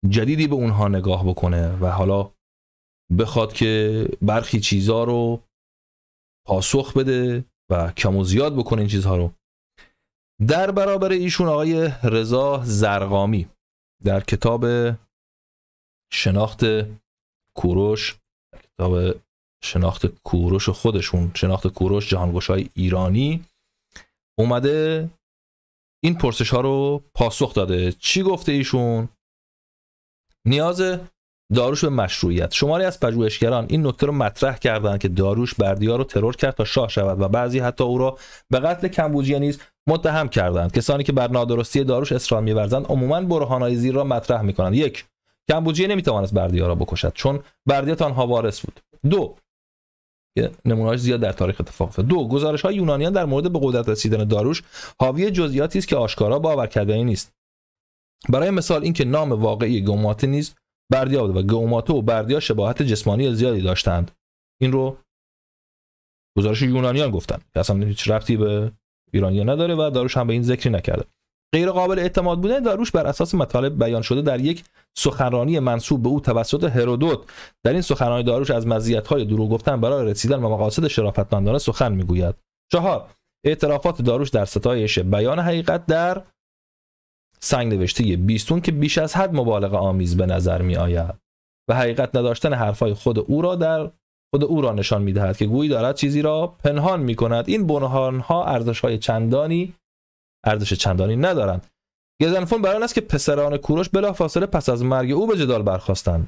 جدیدی به اونها نگاه بکنه و حالا بخواد که برخی چیزها رو پاسخ بده و کم و زیاد بکنه این چیزها رو. در برابر ایشون آقای رضا زرقامی در کتاب شناخت کوروش، کتاب شناخت کوروش خودشون، شناخت کوروش جهانگشای ایرانی، اومده این پرسش ها رو پاسخ داده. چی گفته ایشون؟ نیاز داروش به مشروعیت. شماری از پژوهشگران این نکته رو مطرح کردند که داروش بردیا رو ترور کرد تا شاه شود و بعضی حتی او را به قتل کمبوجیه نیز متهم کردند. کسانی که بر نادرستی داروش اصرار می‌ورزند عموماً برهان‌های زیر را مطرح می‌کنند. 1. کمبوجیه نمی‌توانست بردیا را بکشد چون بردیا تنها وارث بود. 2. نمونه‌اش زیاد در تاریخ اتفاق افتاد. 2. گزارش‌های یونانیان در مورد به قدرت رسیدن داروش حاوی جزئیاتی است که آشکارا باور کردنی نیست. برای مثال اینکه نام واقعی گوماته نیز بردیا بود و گوماته و بردیا شباهت جسمانی زیادی داشتند. این رو گزارش یونانیان گفتن که اصلا هیچ ربطی به ایرانیان نداره و داروش هم به این ذکری نکرده. غیر قابل اعتماد بودن داروش بر اساس مطالب بیان شده در یک سخنرانی منسوب به او توسط هرودوت. در این سخنرانی داروش از مزیت‌های دروغ گفتن برای رسیدن به مقاصد شرافتمندانه سخن میگوید. 4. اعترافات داروش در ستایش بیان حقیقت در سنگ نوشته بیستون که بیش از حد مبالغه آمیز به نظر می آید و حقیقت نداشتن حرفای خود او را نشان می دهد که گویی دارد چیزی را پنهان می کند. این برهان ها ارزش چندانی ندارند. گزنفون برای آن است که پسران کوروش بلافاصله پس از مرگ او به جدال برخاستند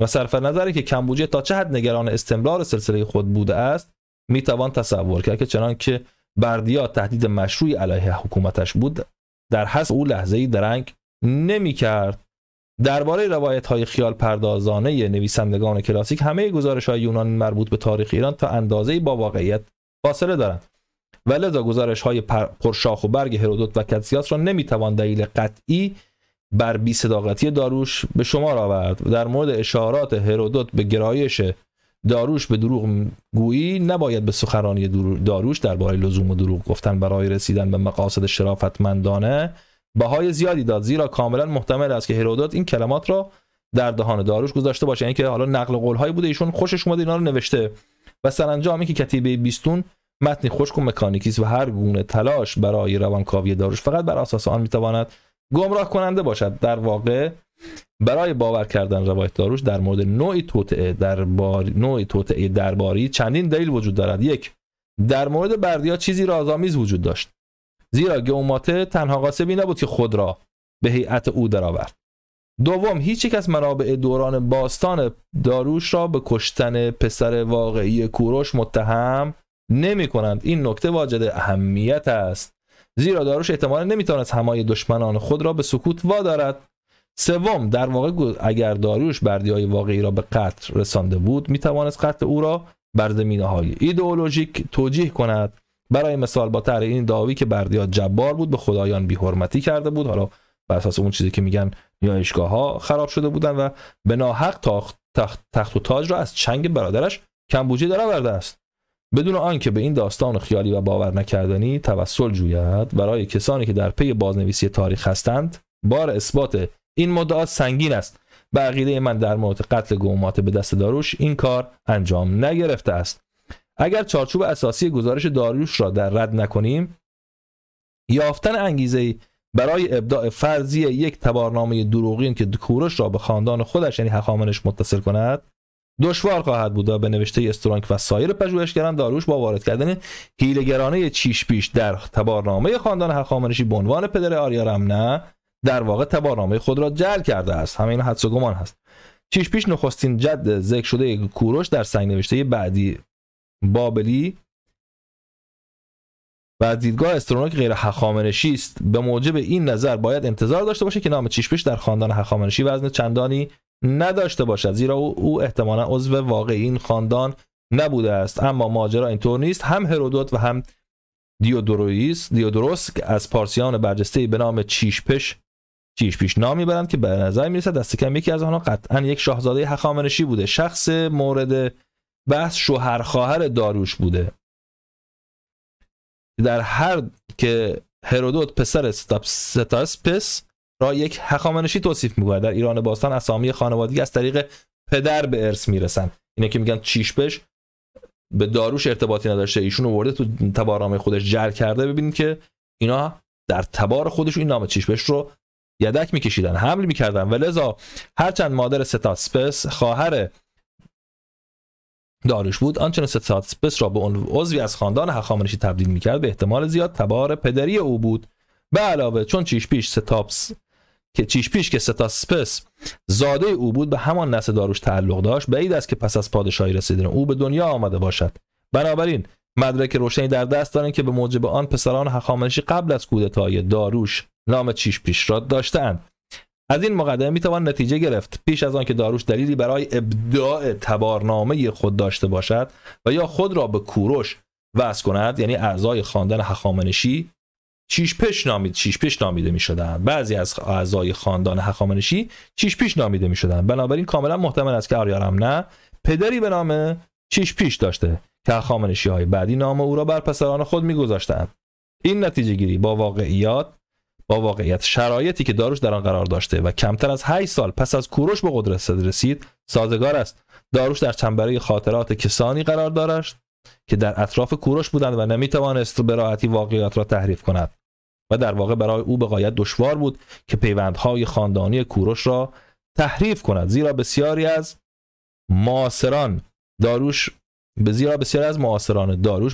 و صرف نظری که کمبوجیه تا چه حد نگران استمرار سلسله خود بوده است می توان تصور کرد که چنان که بردیا تهدید مشروعی علیه حکومتش بود در حسب او لحظه‌ای درنگ نمی‌کرد. درباره روایت‌های خیال پردازانه نویسندگان کلاسیک همه گزارش‌های یونانی مربوط به تاریخ ایران تا اندازه‌ای با واقعیت فاصله دارند و لذا گزارش‌های پرشاخ و برگ هرودوت و کتسیاس را نمی‌توان دلیل قطعی بر بی‌صداقتی داروش به شمار آورد. در مورد اشارات هرودوت به گرایش داروش به دروغ گویی نباید به سخنرانی داروش درباره لزوم دروغ گفتن برای رسیدن به مقاصد شرافتمندانه بهای زیادی داد، زیرا کاملا محتمل است که هرودوت این کلمات را در دهان داروش گذاشته باشه، اینکه حالا نقل قول‌هایی بوده ایشون خوشش اومده اینا رو نوشته و سرانجامی که کتیبه بیستون متنی خشک و مکانیکی است و هر گونه تلاش برای روانکاوی داروش فقط بر اساس آن میتواند گمراه کننده باشد. در واقع برای باور کردن روایت داروش در مورد نوعی توطئه درباری چندین دلیل وجود دارد. 1. در مورد بردیا چیزی رازآمیز وجود داشت، زیرا گوماته تنها غاصبی نبود که خود را به هیئت او درآورد. 2. هیچ یک از منابع دوران باستان داروش را به کشتن پسر واقعی کوروش متهم نمی کنند. این نکته واجد اهمیت است، زیرا داروش احتمالاً نمیتواند همای دشمنان خود را به سکوت وادارد. 3. در واقع اگر داریوش بردیای واقعی را به قتل رسانده بود میتوانست قتل او را بر زمینه‌های ایدئولوژیک توجیه کند. برای مثال با طرح این دعاوی که بردیا جبار بود، به خدایان بی‌حرمتی کرده بود، حالا بر اساس اون چیزی که میگن نیایشگاه‌ها خراب شده بودن و به ناحق تخت و تاج را از چنگ برادرش کمبوجیه درآورده است، بدون آنکه به این داستان خیالی و باور نکردنی توسل جوید. برای کسانی که در پی بازنویسی تاریخ هستند بار اثبات این مدعا سنگین است. به عقیده من در مورد قتل گوماته به دست داروش این کار انجام نگرفته است. اگر چارچوب اساسی گزارش داریوش را در رد نکنیم، یافتن انگیزه برای ابداع فرضی یک تبارنامه دروغین که کوروش را به خاندان خودش یعنی هخامنش متصل کند دشوار خواهد بود و به نوشته استرانک و سایر پژوهشگران داریوش با وارد کردن حیله‌گرانه چیش پیش در تبارنامه خاندان هخامنشی به عنوان پدر آریارمنه در واقع تبارنامه خود را جعل کرده است. همین حدس و گمان هست. چیش پیش نخستین جد ذکر شده کوروش در سنگ نوشته بعدی بابلی و از دیدگاه استرونوک غیر هخامنشی است. به موجب این نظر باید انتظار داشته باشه که نام چیش پیش در خاندان هخامنشی وزن چندانی نداشته باشد، زیرا او احتمالاً عضو واقعی این خاندان نبوده است. اما ماجرا اینطور نیست. هم هرودوت و هم دیودوروس از پارسیان برجسته به نام چیش پیش نام میبرند که به نظر میرسد دست کم یکی از آنها قطعا یک شاهزاده هخامنشی بوده. شخص مورد بحث شوهر خواهر داریوش بوده، در هر که هرودوت پسر ستاسپس را یک هخامنشی توصیف می‌کند. در ایران باستان اسامی خانوادگی از طریق پدر به ارث میرسن. اینه که میگن چیشپش به داروش ارتباطی نداشته، ایشون آورده تو تبارنامه خودش جعل کرده. ببینید که اینا در تبار خودش این نام چیشپش رو یدک میکشیدن، حمل میکردن و لذا هرچند مادر ستاتسپس خواهر داریوش بود، آنچنان ستاتسپس را به عضوی از خاندان هخامنشی تبدیل میکرد به احتمال زیاد تبار پدری او بود. به علاوه چون چیشپیش که ستاتسپس زاده او بود به همان نسل داریوش تعلق داشت، بعید است که پس از پادشاهی رسیدن او به دنیا آمده باشد. بنابراین مدرک روشنی در دست داریم که به موجب آن پسران هخامنشی قبل از کودتای داریوش نام چیشپیش را داشتند. از این مقدمه میتوان نتیجه گرفت پیش از آن که داریوش دلیلی برای ابداع تبارنامه خود داشته باشد و یا خود را به کوروش وصل کند، یعنی اعضای خاندان هخامنشی چیشپش نامیده میشدند. بعضی از اعضای خاندان هخامنشی چیشپیش نامیده میشدند. بنابراین کاملا محتمل است که آریارمنه پدری به نام چیشپیش داشته که هخامنشی های بعدی نام او را بر پسران خود میگذاشتند. این نتیجه گیری با واقعیت شرایطی که داریوش در آن قرار داشته و کمتر از 8 سال پس از کوروش به قدرت رسید سازگار است. داریوش در چنبره خاطرات کسانی قرار داشت که در اطراف کوروش بودند و نمیتوانست به راحتی واقعیات را تحریف کند و در واقع برای او به غایت دشوار بود که پیوندهای خاندانی کوروش را تحریف کند، زیرا بسیاری از معاصران داریوش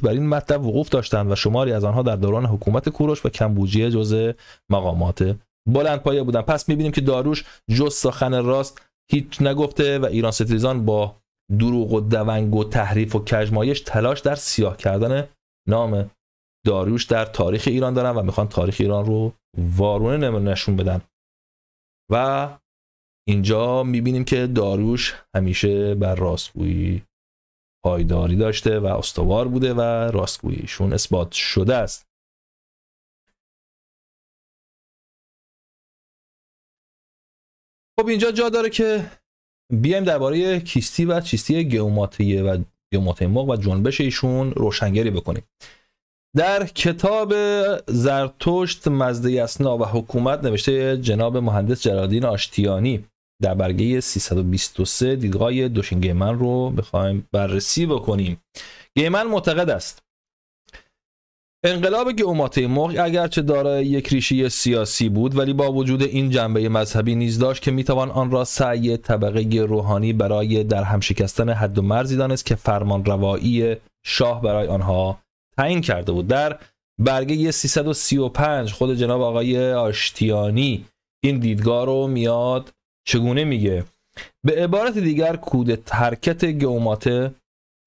بر این مطلب وقوف داشتند و شماری از آنها در دوران حکومت کوروش و کمبوجیه جزء مقامات بلندپایه بودند. پس می‌بینیم که داریوش جز سخن راست هیچ نگفته و ایران ستیزان با دروغ و دونگ و تحریف و کژمایش تلاش در سیاه کردن نام داریوش در تاریخ ایران دارن و میخوان تاریخ ایران رو وارونه نشون بدن. و اینجا میبینیم که داریوش همیشه بر راستگویی پایداری داشته و استوار بوده و راستگوییشون اثبات شده است. خب اینجا جا داره که بیایم درباره کیستی و چیستی گئوماتیه و گئوماتیه مغ و جنبش ایشون روشنگری بکنیم. در کتاب زرتشت مزده اسنا و حکومت نوشته جناب مهندس جلال‌الدین آشتیانی در برگه 323 دیدگاه دوشین گیمن رو بخوایم بررسی بکنیم. گیمن معتقد است انقلاب گئوماتیه مغ اگرچه دارای یک ریشه سیاسی بود ولی با وجود این جنبه مذهبی نیز داشت که میتوان آن را سعی طبقه روحانی برای در هم شکستن حد و مرزی دانست که فرمان روایی شاه برای آنها تعیین کرده بود. در برگه 335 خود جناب آقای آشتیانی این دیدگاه رو میاد چگونه میگه؟ به عبارت دیگر حرکت گئوماته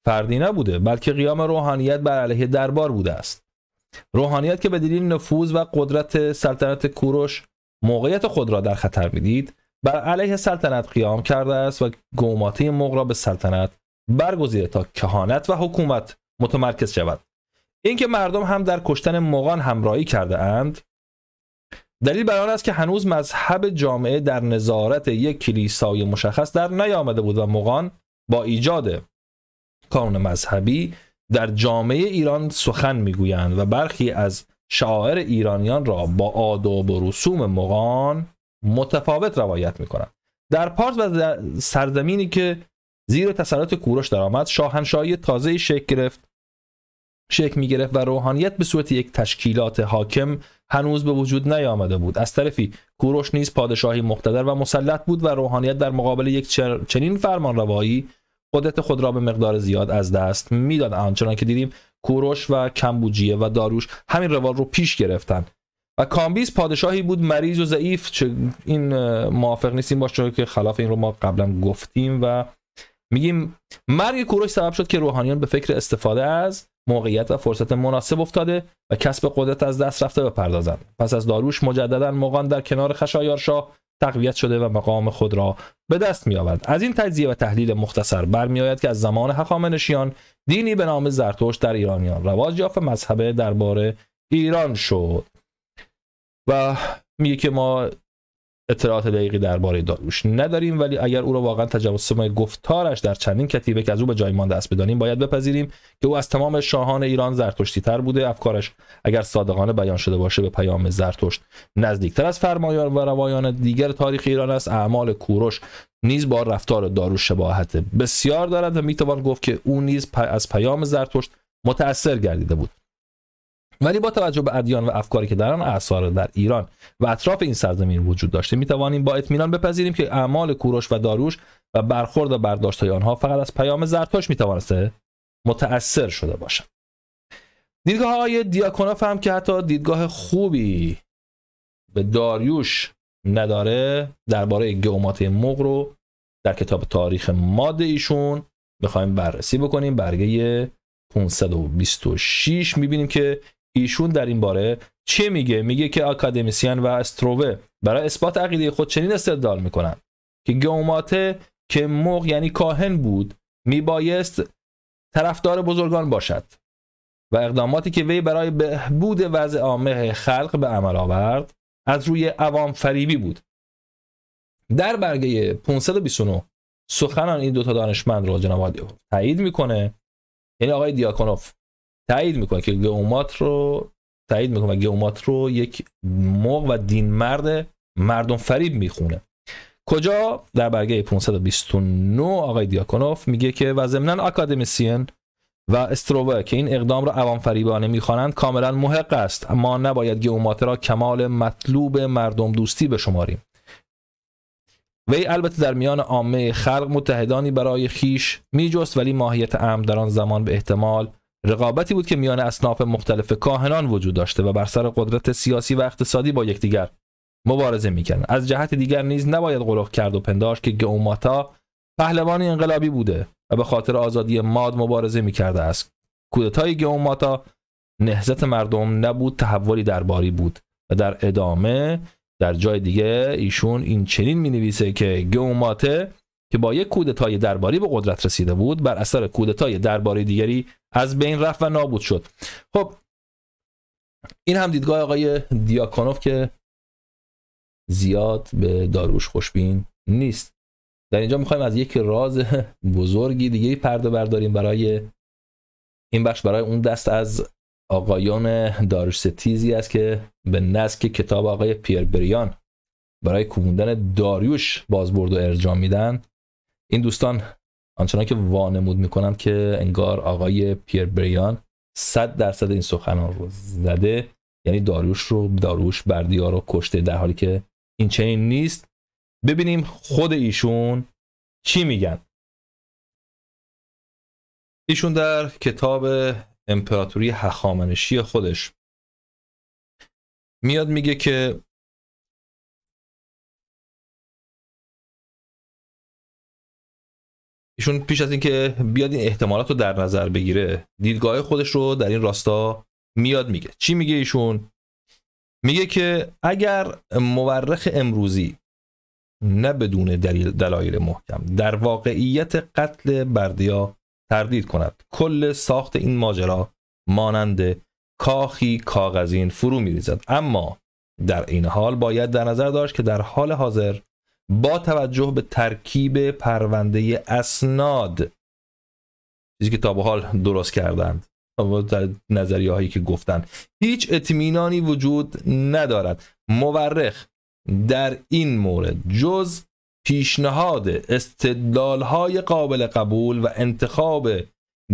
فردی نبوده بلکه قیام روحانیت بر علیه دربار بوده است. روحانیت که به دلیل نفوذ و قدرت سلطنت کوروش موقعیت خود را در خطر میدید بر علیه سلطنت قیام کرده است و گئوماتیه مغ را به سلطنت برگزیده تا کهانت و حکومت متمرکز شود. اینکه مردم هم در کشتن مغان همراهی کرده اند دلیل بر آن است که هنوز مذهب جامعه در نظارت یک کلیسای مشخص در نیامده بود و مغان با ایجاد قانون مذهبی در جامعه ایران سخن میگویند و برخی از شعائر ایرانیان را با آداب و رسوم مغان متفاوت روایت میکنند. در پارس و در سرزمینی که زیر تسلط کوروش درآمد شاهنشاهی تازه شکل می‌گرفت و روحانیت به صورت یک تشکیلات حاکم هنوز به وجود نیامده بود. از طرفی کوروش نیز پادشاهی مقتدر و مسلط بود و روحانیت در مقابل یک چنین فرمانروایی قدرت خود را به مقدار زیاد از دست میداد. آنچنان که دیدیم کوروش و کمبوجیه و داریوش همین روال رو پیش گرفتن و کامبیز پادشاهی بود مریض و ضعیف. این موافق نیستیم باشه که خلاف این رو ما قبلا گفتیم و میگیم مرگ کوروش سبب شد که روحانیان به فکر استفاده از موقعیت و فرصت مناسب افتاده و کسب قدرت از دست رفته بپردازند. پس از داریوش مجددا مغان در کنار خشایارشاه تقویت شده و مقام خود را به دست می آورد. از این تجزیه و تحلیل مختصر برمیآید که از زمان هخامنشیان دینی به نام زرتشت در ایرانیان رواج یافت و مذهب دربار ایران شد. و میگه که ما اطلاعات دقیقی درباره داریوش نداریم ولی اگر او را واقعا تجسم گفتارش در چندین کتیبه که از او به جای مانده است بدانیم باید بپذیریم که او از تمام شاهان ایران زرتشتی تر بوده. افکارش اگر صادقانه بیان شده باشه به پیام زرتشت نزدیکتر از فرمایان و روایان دیگر تاریخ ایران است. اعمال کوروش نیز با رفتار داریوش شباهت بسیار دارد و میتوان گفت که او نیز از پیام زرتشت متأثر گردیده بود. ولی با توجه به ادیان و افکاری که در آن اعصار در ایران و اطراف این سرزمین وجود داشته میتوانیم با اطمینان بپذیریم که اعمال کوروش و داریوش و برخورد و برداشت‌های آنها فقط از پیام زرتشت میتوانسته متأثر شده باشد. دیدگاه آقای دیاکونوف هم که حتی دیدگاه خوبی به داریوش نداره، درباره گئوماتری مغ رو در کتاب تاریخ ماد ایشون بخوایم بررسی بکنیم، برگه 526 میبینیم که ایشون در این باره چه میگه. میگه که آکادمیسیان و استرووه برای اثبات عقیده خود چنین استدلال میکنن که گئوماته که مغ یعنی کاهن بود میبایست طرفدار بزرگان باشد و اقداماتی که وی برای بهبود وضع عامه خلق به عمل آورد از روی عوام فریبی بود. در برگه 529 سخنان این دوتا دانشمند رو جناب آقای تایید میکنه، یعنی آقای دیاکونوف تایید میکنه که گئومات رو یک مغ و دین مرد مردم فریب میخونه. کجا؟ در برگه 529 آقای دیاکونوف میگه که و ضمناً آکادمیسین و استرووه که این اقدام را عوام فریبانه میخوانند کاملا محق است، اما نباید گئومات را کمال مطلوب مردم دوستی بشماریم. وی البته در میان عامه خلق متحدانی برای خیش میجست، ولی ماهیت امر در آن زمان به احتمال رقابتی بود که میان اصناف مختلف کاهنان وجود داشته و بر سر قدرت سیاسی و اقتصادی با یکدیگر مبارزه میکردند. از جهت دیگر نیز نباید غلق کرد و پنداشت که گئوماتا پهلوانی انقلابی بوده و به خاطر آزادی ماد مبارزه میکرده است. کودتای گئوماتا نهضت مردم نبود، تحولی درباری بود. و در ادامه در جای دیگه ایشون این چنین مینویسه که گئوماته که با یک کودتای درباری به قدرت رسیده بود بر اثر کودتای درباری دیگری از بین رفت و نابود شد. خب این هم دیدگاه آقای دیاکونوف که زیاد به داریوش خوشبین نیست. در اینجا میخوایم از یک راز بزرگی دیگه پرده برداریم برای این بخش، برای اون دست از آقایان داریوشستیزی است که به نسک کتاب آقای پیر بریان برای کوبوندن داریوش بازبرد و ارجاع میدن. این دوستان آنچنان که وانمود میکنند که انگار آقای پیر بریان 100% این سخنان رو زده، یعنی داریوش بردیا رو کشته، در حالی که این چنین نیست. ببینیم خود ایشون چی میگن. ایشون در کتاب امپراتوری هخامنشی خودش میاد میگه که ایشون پیش از اینکه بیاد این احتمالات رو در نظر بگیره دیدگاه خودش رو در این راستا میاد میگه. چی میگه ایشون؟ میگه که اگر مورخ امروزی نه بدون دلایل محکم در واقعیت قتل بردیا تردید کند، کل ساخت این ماجرا مانند کاخی کاغذین فرو میریزد. اما در این حال باید در نظر داشت که در حال حاضر با توجه به ترکیب پرونده اسناد، چیزی که تا به حال درست کردند در نظریه هایی که گفتن، هیچ اطمینانی وجود ندارد مورخ در این مورد جز پیشنهاد استدلال‌های قابل قبول و انتخاب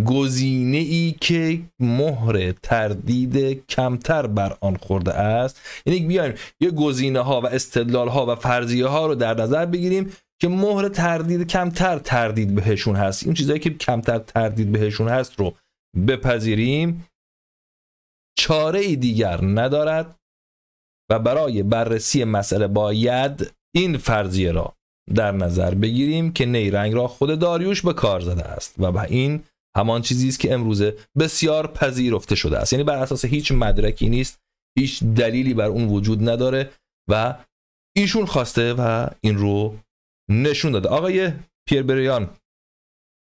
گزینه‌ای که مهر تردید کمتر بر آن خورده است. یعنی بیایم یه گزینه‌ها و استدلال‌ها و فرضیه‌ها رو در نظر بگیریم که مهر تردید کمتر تردید بهشون هست، این چیزایی که کمتر تردید بهشون هست رو بپذیریم، چاره ای دیگر ندارد و برای بررسی مسئله باید این فرضیه را در نظر بگیریم که نیرنگ را خود داریوش به کار زده است و این همان چیزی است که امروزه بسیار پذیرفته شده است. یعنی بر اساس هیچ مدرکی نیست، هیچ دلیلی بر اون وجود نداره و ایشون خواسته و این رو نشون داده. آقای پیر بریان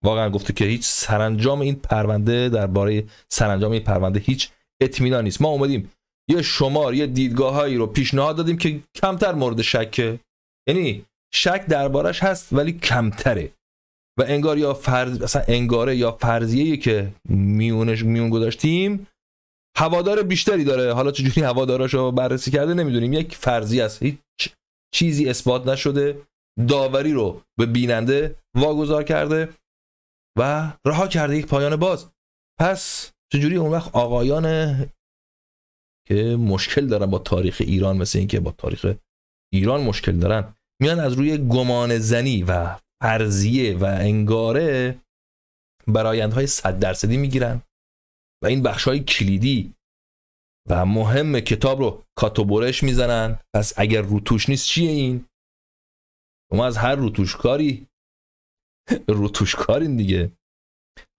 واقعا گفته که هیچ سرانجام این پرونده، درباره سرانجام این پرونده هیچ اطمینان نیست. ما اومدیم یه دیدگاهایی رو پیشنهاد دادیم که کمتر مورد شکه، یعنی شک دربارش هست ولی کمتره و انگار یا انگاره یا فرضیه‌ای که میون گذاشتیم هوادار بیشتری داره. حالا چجوری هواداراشو بررسی کرده نمیدونیم، یک فرضیه است، هیچ چیزی اثبات نشده، داوری رو به بیننده واگذار کرده و رها کرده یک پایان باز. پس چجوری اون وقت آقایان که مشکل دارن با تاریخ ایران، مثل این که با تاریخ ایران مشکل دارن، میان از روی گمان زنی و فرضیه و انگاره برآیندهای 100% میگیرن و این بخش‌های کلیدی و مهم کتاب رو کات و برش میزنن. پس اگر روتوش نیست چیه این؟ ما از هر روتوشکارین دیگه.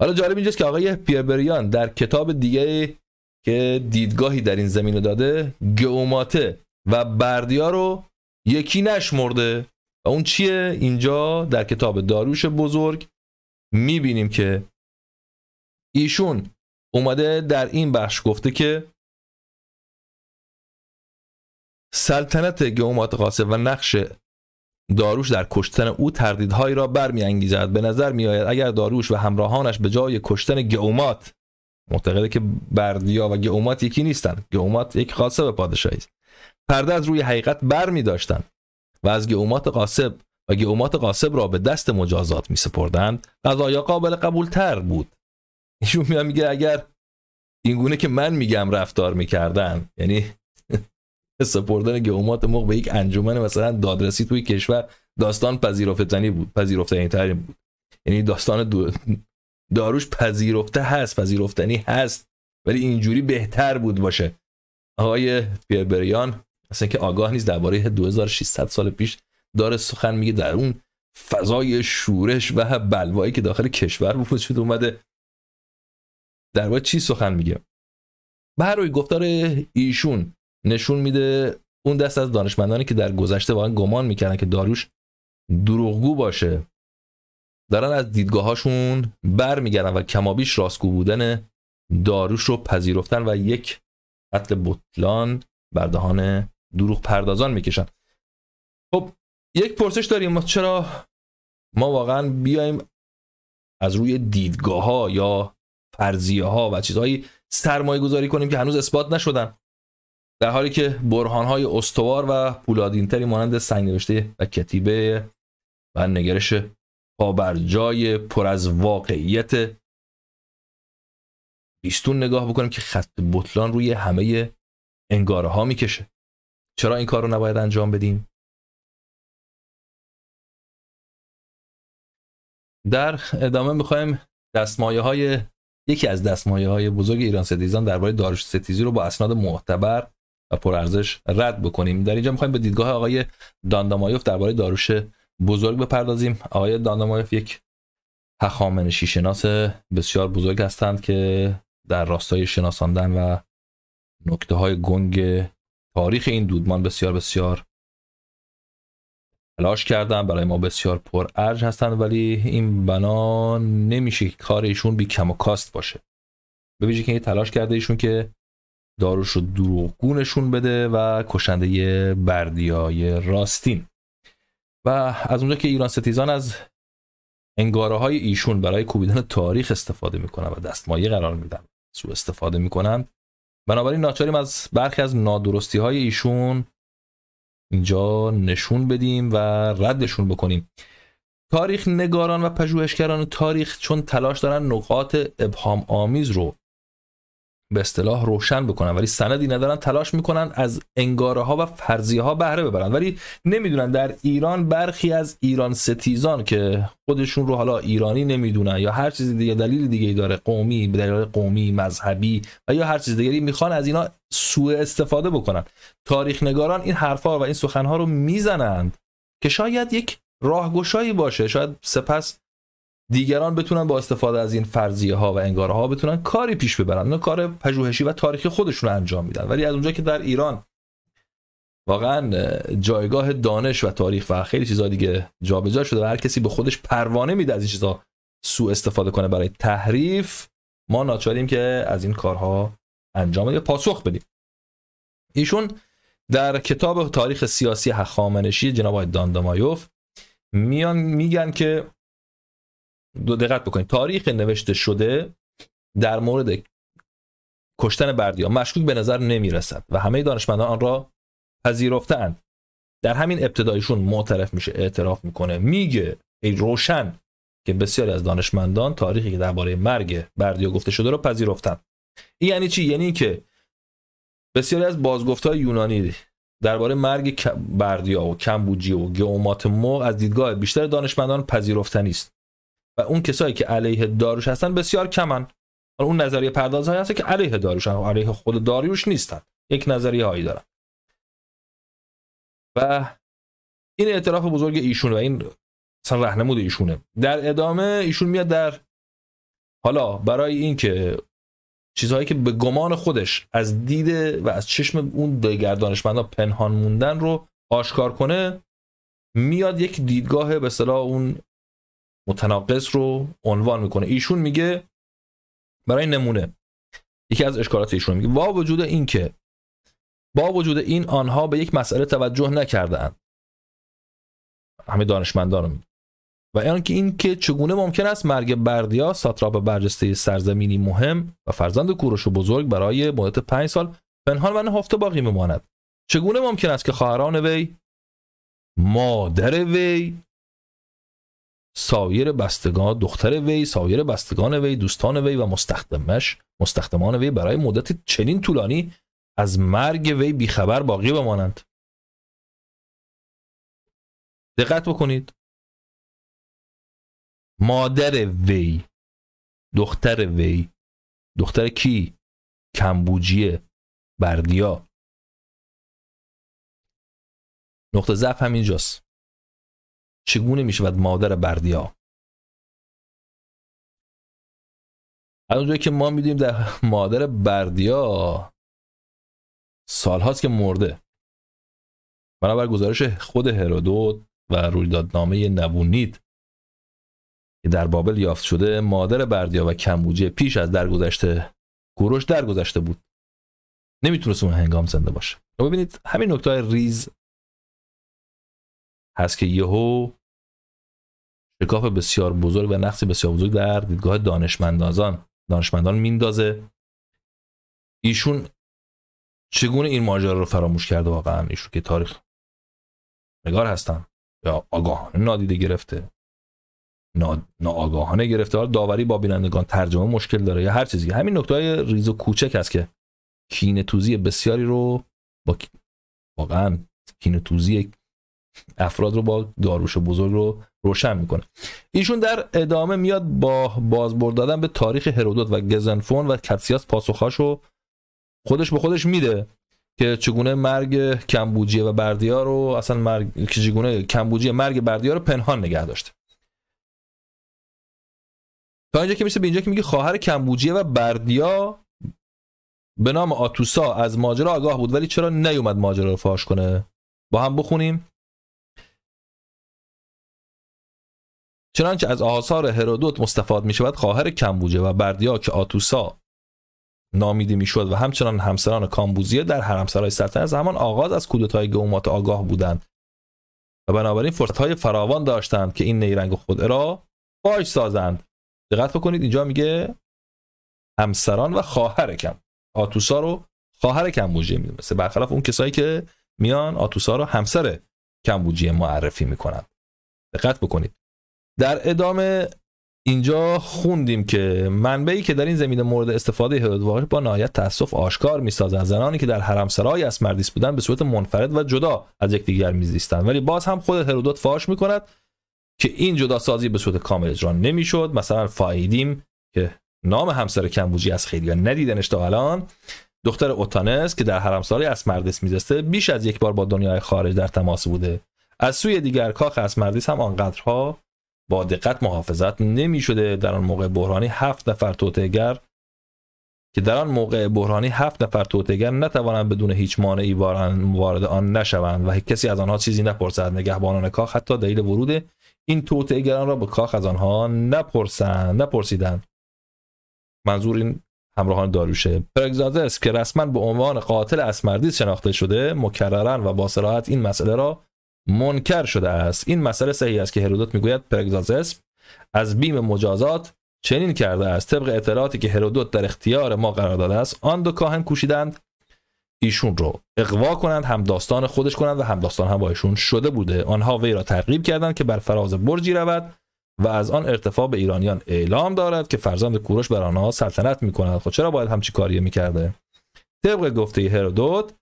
حالا جالب اینجاست که آقای پیر بریان در کتاب دیگه که دیدگاهی در این زمینه داده، گئوماته و بردیا رو یکی نشمرده. و اون چیه؟ اینجا در کتاب داریوش بزرگ میبینیم که ایشون اومده در این بخش گفته که سلطنت گئومات قاسب و نقش داریوش در کشتن او تردیدهایی را برمی‌انگیزد. به نظر میآید اگر داریوش و همراهانش به جای کشتن گئومات، معتقده که بردیا و گئومات یکی نیستند، گئومات یک قاسب پادشاهی است، پرده از روی حقیقت برمی داشتند و از گئومات قاسب را به دست مجازات می سپردند، قضایا قابل قبول تر بود. ایشون میگه اگر اینگونه که من میگم رفتار میکردن، یعنی سپردن گئومات مغ به یک انجمن مثلا دادرسی توی کشور، داستان پذیرفتنی ترین بود. یعنی داستان داریوش پذیرفتنی هست، ولی اینجوری بهتر بود باشه. آقای پیر بریان اصلا که آگاه نیست درباره 2600 سال پیش داره سخن میگه، در اون فضای شورش و بلوایی که داخل کشور وجود اومده درباره چی سخن میگه. به هر روی گفتار ایشون نشون میده اون دست از دانشمندانی که در گذشته واقعا گمان میکردن که داریوش دروغگو باشه، دارن از دیدگاهاشون برمیگردن و کمابیش راستگو بودن داریوش رو پذیرفتن و یک قتل بطلان بر دهان دروغ پردازان میکشن. خب یک پرسش داریم، ما چرا ما واقعا بیایم از روی دیدگاه ها یا فرضیه ها و چیزهایی سرمایه گذاری کنیم که هنوز اثبات نشدن، در حالی که برهان های استوار و پولادینتری مانند سنگ نوشته و کتیبه و نگرش پابرجای پر از واقعیت بیستون نگاه بکنیم که خط بطلان روی همه انگاره ها میکشه. چرا این کار رو نباید انجام بدیم؟ در ادامه میخوایم یکی از دستمایه های بزرگ ایران ستیزان درباره داریوش ستیزی رو با اسناد معتبر و پرارزش رد بکنیم. در اینجا میخوایم به دیدگاه آقای داندامایوف درباره داریوش بزرگ بپردازیم. آقای داندامایوف یک هخامنشی شناس بسیار بزرگ هستند که در راستای شناساندن و نکته های گنگ تاریخ این دودمان بسیار بسیار تلاش کردن، برای ما بسیار پر ارج هستند، ولی این بنا نمیشه که کار ایشون بی کم و کاست باشه. به ویژه که این تلاش کرده ایشون که داریوش رو دروغگو نشون بده و کشنده بردیای راستین. و از اونجا که ایران ستیزان از انگاره های ایشون برای کوبیدن تاریخ استفاده میکنن و دستمایه قرار میدن، سوء استفاده میکنن، بنابراین ناچاریم از برخی از نادرستی های ایشون اینجا نشون بدیم و ردشون بکنیم. تاریخ نگاران و پژوهشگران تاریخ چون تلاش دارن نقاط ابهام آمیز رو به اصطلاح روشن بکنن، ولی سندی ندارن، تلاش میکنن از انگاره ها و فرضیه ها بهره ببرن، ولی نمیدونن در ایران برخی از ایران ستیزان که خودشون رو حالا ایرانی نمیدونن یا هر چیز دیگه، دلیل دیگه داره، قومی، به دلیل قومی، مذهبی و یا هر چیز دیگری، میخوان از اینا سوء استفاده بکنن. تاریخ نگاران این حرفا و این سخنها رو میزنند که شاید یک راهگشایی باشه، شاید سپس دیگران بتونن با استفاده از این فرضیه ها و انگاره ها بتونن کاری پیش ببرن، نه کار پژوهشی و تاریخی خودشون رو انجام میدن. ولی از اونجا که در ایران واقعا جایگاه دانش و تاریخ و خیلی چیزا دیگه جابجا شده و هر کسی به خودش پروانه میده از این چیزا سوء استفاده کنه برای تحریف، ما ناچاریم که از این کارها انجام بدیم، پاسخ بدیم. ایشون در کتاب تاریخ سیاسی هخامنشی جناب آقای داندامایوف میگن که دقت بکنید، تاریخ نوشته شده در مورد کشتن بردیا مشکوک به نظر نمی رسد و همه دانشمندان آن را پذیرفتند. در همین ابتدایشون معترف میشه، اعتراف میکنه، میگه ای روشن که بسیاری از دانشمندان تاریخی که درباره مرگ بردیا گفته شده رو پذیرفتند. این یعنی چی؟ یعنی که بسیاری از بازگفت‌های یونانی درباره مرگ بردیا و کمبوجیه و گئومات مغ از دیدگاه بیشتر دانشمندان پذیرفتنی است و اون کسایی که علیه داریوش هستن بسیار کمن. اون نظریه پردازهایی هست که علیه داریوش هستن، علیه خود داریوش نیستن، یک نظریه هایی دارن. و این اعتراف بزرگ ایشون و این اصلا راهنمود ایشونه. در ادامه ایشون میاد در حالا برای اینکه چیزهایی که به گمان خودش از دید و از چشم اون دیگر دانشمندا پنهان موندن رو آشکار کنه، میاد یک دیدگاه به اصطلاح اون متناقض رو عنوان میکنه. ایشون میگه برای نمونه یکی از اشکالات ایشون میگه با وجود این آنها به یک مسئله توجه نکرده‌اند، همه دانشمندان رو میگه، و این که چگونه ممکن است مرگ بردیا ساتراپ برجسته سرزمینی مهم و فرزند کوروش بزرگ برای مدت 5 سال پنهان و نهفته باقی بماند. چگونه ممکن است که خواهران وی، مادر وی، سایر بستگان، دختر وی، سایر بستگان وی، دوستان وی و مستخدمان وی برای مدت چنین طولانی از مرگ وی بیخبر باقی بمانند؟ دقت بکنید. مادر وی، دختر وی، دختر کی؟ کمبوجیه، بردیا. نقطه ضعف همینجاست. چگونه میشود مادر بردیا؟ از اونجایی که ما میدونیم در مادر بردیا سالهاست که مرده. بنابر گزارش خود هرودوت و رویدادنامه نبونید که در بابل یافت شده، مادر بردیا و کمبوجیه پیش از درگذشت کوروش درگذشته بود. نمیتونست اون هنگام زنده باشه. ببینید همین نکته ریز هست که یهو شکاف بسیار بزرگ و نقص بسیار بزرگ در دیدگاه دانشمندان میندازه. ایشون چگونه این ماجرا رو فراموش کرده؟ واقعا ایشون که تاریخ نگار هستن یا آگاهانه نادیده گرفته، ناآگاهانه گرفته، داوری با بینندگان، ترجمه مشکل داره یا هر چیزی. همین نکته ریز و کوچک است که کینه‌توزی بسیاری رو واقعا کینه‌توزی افراد رو با داریوش بزرگ رو روشن میکنه. ایشون در ادامه میاد با بازبرد دادن به تاریخ هرودوت و گزنفون و کتسیاس پاسخاشو خودش به خودش میده که چگونه مرگ کمبوجیه و بردیا رو اصلا چگونه کمبوجیه مرگ بردیا رو پنهان نگه داشته. تا اینجا که میشه به اینجا که میگه خواهر کمبوجیه و بردیا به نام آتوسا از ماجرا آگاه بود ولی چرا نیومد ماجرا رو فاش کنه؟ با هم بخونیم. چنانچه از آثار هرودوت مستفاد می شود خواهر کمبوجیه و بردیا که آتوسا نامیده می شد و همچنان همسران کامبوزیه در حرمسرای سلطنت از همان آغاز از کودتای گئومات آگاه بودند و بنابراین فرصت‌های فراوان داشتند که این نیرنگ خود را فاش سازند. دقت بکنید اینجا میگه همسران و خواهر آتوسا رو خواهر کمبوجیه میدونسته، برخلاف اون کسایی که میان آتوسا رو همسر کمبوجیه معرفی میکنند. دقت بکنید. در ادامه اینجا خوندیم که منبعی که در این زمینه مورد استفاده هرودوت با نهایت تأسف آشکار می‌سازد زنانی که در حرمسرای اسمردیس بودند به صورت منفرد و جدا از یکدیگر می‌زیستند، ولی باز هم خود هرودوت فاش می‌کند که این جدا سازی به صورت کامل اجرا نمی‌شد. مثلا فایدیم که نام همسر کمبوجیه از خیلی‌ها ندیدنش تا الان، دختر اوتانس که در حرمسرای اسمردیس می‌زیسته، بیش از یک بار با دنیای خارج در تماس بوده. از سوی دیگر کاخ اسمردیس هم آنقدرها با دقت محافظت نمی شده. در آن موقع بحرانی 7 نفر توطئه‌گر نتوانند بدون هیچ مانعی وارد آن نشوند و کسی از آنها چیزی نپرسد. نگهبانان کاخ حتی دلیل ورود این توطئه‌گران را به کاخ از آنها نپرسیدند. منظور این همراهان داریوشه. پرگزادس که رسما به عنوان قاتل اسمردیس شناخته شده، مکررن و با صراحت این مسئله را منکر شده است. این مسئله صحیح است که هرودوت میگوید پرگزادس از بیم مجازات چنین کرده است. طبق اطلاعاتی که هرودوت در اختیار ما قرار داده است، آن دو کاهن کوشیدند ایشون رو اغوا کنند، هم داستان خودش کنند و هم داستان هم با ایشون شده بوده. آنها وی را ترغیب کردند که بر فراز برجی رود و از آن ارتفاع به ایرانیان اعلام دارد که فرزند کوروش بر آنها سلطنت میکند. خب چرا باید همچی کاری میکرده؟ طبق گفته هرودوت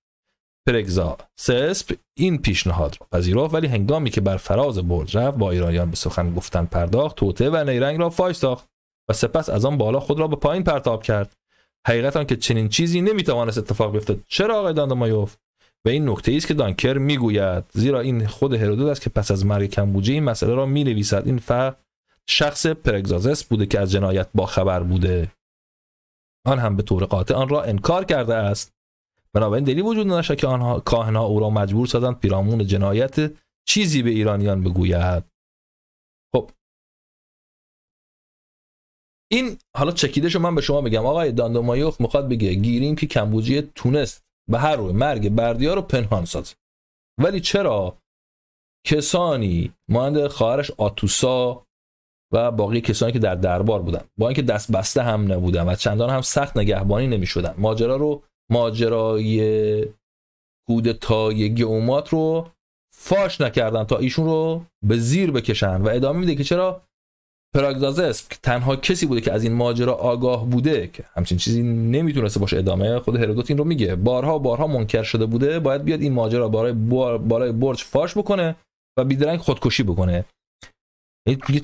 پرگزاسسپ این پیشنهاد را پذیرفت، ولی هنگامی که بر فراز برج رفت با ایرانیان به سخن گفتن پرداخت، توطئه و نیرنگ را فاش ساخت و سپس از آن بالا خود را به پایین پرتاب کرد. حقیقت آن که چنین چیزی نمیتوانست اتفاق بیفتد. چرا آقای داندامایوف؟ و این نکته ای است که دانکر میگوید، زیرا این خود هرودوت است که پس از مرگ کمبوجیه این مسئله را مینویسد. این شخص پرگزاسسپ بوده که از جنایت با خبر بوده، آن هم به طور قاطع آن را انکار کرده است. بنابراین دلیلی وجود نداشت که آنها کاهن‌ها او را مجبور سازند پیرامون جنایت چیزی به ایرانیان بگوید. خب این حالا چکیدهشو من به شما بگم. آقای داندامایوف میخواد بگه گیریم که کمبوجیه تونست به هر روی مرگ بردیا رو پنهان سازه، ولی چرا کسانی مانند خواهرش آتوسا و باقی کسانی که در دربار بودن با اینکه دست بسته هم نبودن و چندان هم سخت نگهبانی نمیشدن، ماجرای کودتای گئومات رو فاش نکردن تا ایشون رو به زیر بکشن؟ و ادامه میده که چرا پرگزاسسپ تنها کسی بوده که از این ماجرا آگاه بوده که همچین چیزی نمیتونسته باشه. ادامه خود هرودوت این رو میگه، بارها منکر شده بوده، باید بیاد این ماجرا بالای برج فاش بکنه و بیدرنگ خودکشی بکنه.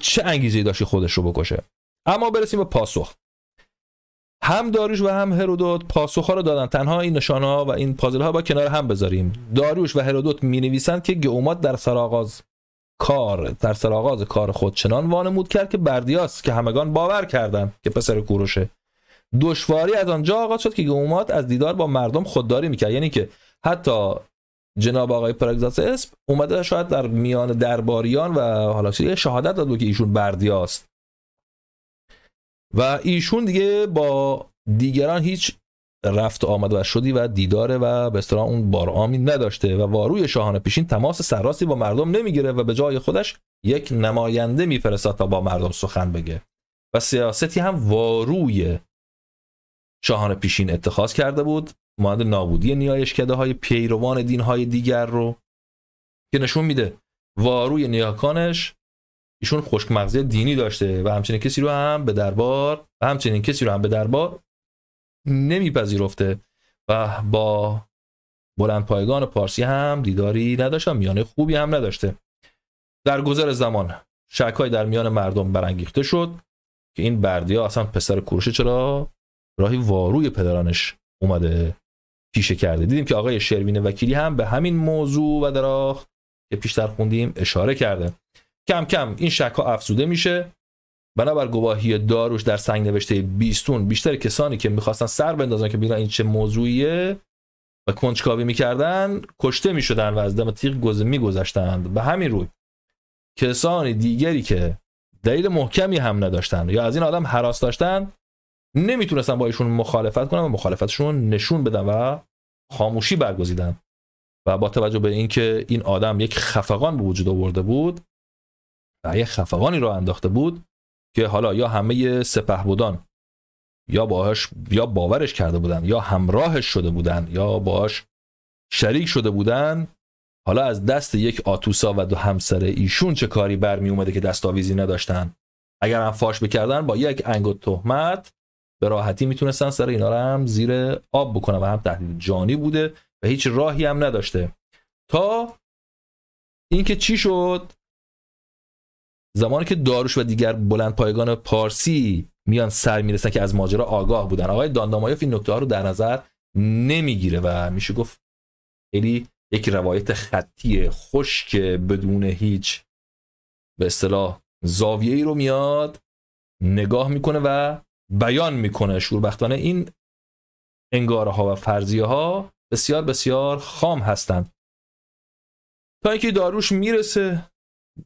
چه انگیزه‌ای داشت خودش رو بکشه؟ اما برسیم به پاسخ. هم داریوش و هم هرودوت پاسخ‌ها رو دادن. تنها این نشانه‌ها و این پازل‌ها با کنار هم بذاریم. داریوش و هرودوت می‌نویسند که گئومات در سرآغاز کار خود چنان وانمود کرد که بردیاس که همگان باور کردند که پسر کوروشه. دشواری از آنجا آغاز شد که گئومات از دیدار با مردم خودداری می‌کرد، یعنی که حتی جناب آقای پرگزاسسپ اومده شاید در میان درباریان و حالا شهادت داد که ایشون بردیاست و ایشون دیگه با دیگران هیچ رفت آمد و شدی و دیداره و به اصطلاح اون بارآمی نداشته و واروی شاهان پیشین تماس سرراستی با مردم نمیگیره و به جای خودش یک نماینده میفرستاد تا با مردم سخن بگه و سیاستی هم واروی شاهان پیشین اتخاذ کرده بود، مانند نابودی نیایشکده های پیروان دین های دیگر رو که نشون میده واروی نیاکانش ایشون خشک مغزی دینی داشته و همچنین کسی رو هم به دربار نمیپذیرفته و با بلندپایگان پارسی هم دیداری نداشته، میانه خوبی هم نداشته. در گذر زمان شک‌های در میان مردم برانگیخته شد که این بردیا اصلا پسر کوروش چرا راهی واروی پدرانش اومده پیشه کرده. دیدیم که آقای شروین وکیلی هم به همین موضوع و دراخت که پیشتر خوندیم اشاره کرده. کم کم این شک‌ها افزوده میشه. بنابر گواهی داروش در سنگ نوشته بیستون بیشتر کسانی که میخواستن سر بندازن که ببینن این چه موضوعیه و کنجکاوی میکردن کشته میشدن و از دم تیغ میگذشتند. به همین روی کسانی دیگری که دلیل محکمی هم نداشتن یا از این آدم هراس داشتن نمیتونستن با ایشون مخالفت کنن و مخالفتشون نشون بدن و خاموشی برگزیدن و با توجه به اینکه این آدم یک خفقان به وجود آورده بود و یک خفقانی رو انداخته بود که حالا یا همه سپهبدان یا باورش کرده بودن یا همراهش شده بودن یا باهاش شریک شده بودن، حالا از دست یک آتوسا و دو همسر ایشون چه کاری برمی اومده که دستاویزی نداشتن؟ اگر هم فاش بکردن با یک انگوت تهمت به راحتی میتونستن سر اینا رو هم زیر آب بکنن و هم تهدید جانی بوده و هیچ راهی هم نداشته. تا اینکه چی شد؟ زمانی که داروش و دیگر بلندپایگان پارسی میان سر میرسن که از ماجرا آگاه بودن، آقای داندامایوف این نکته ها رو در نظر نمیگیره و میشه گفت خیلی یک روایت خطی خشک بدون هیچ به اصطلاح زاویه‌ای رو میاد نگاه میکنه و بیان میکنه. شوربختانه این انگاره ها و فرضیه ها بسیار بسیار خام هستند. تا اینکه داروش میرسه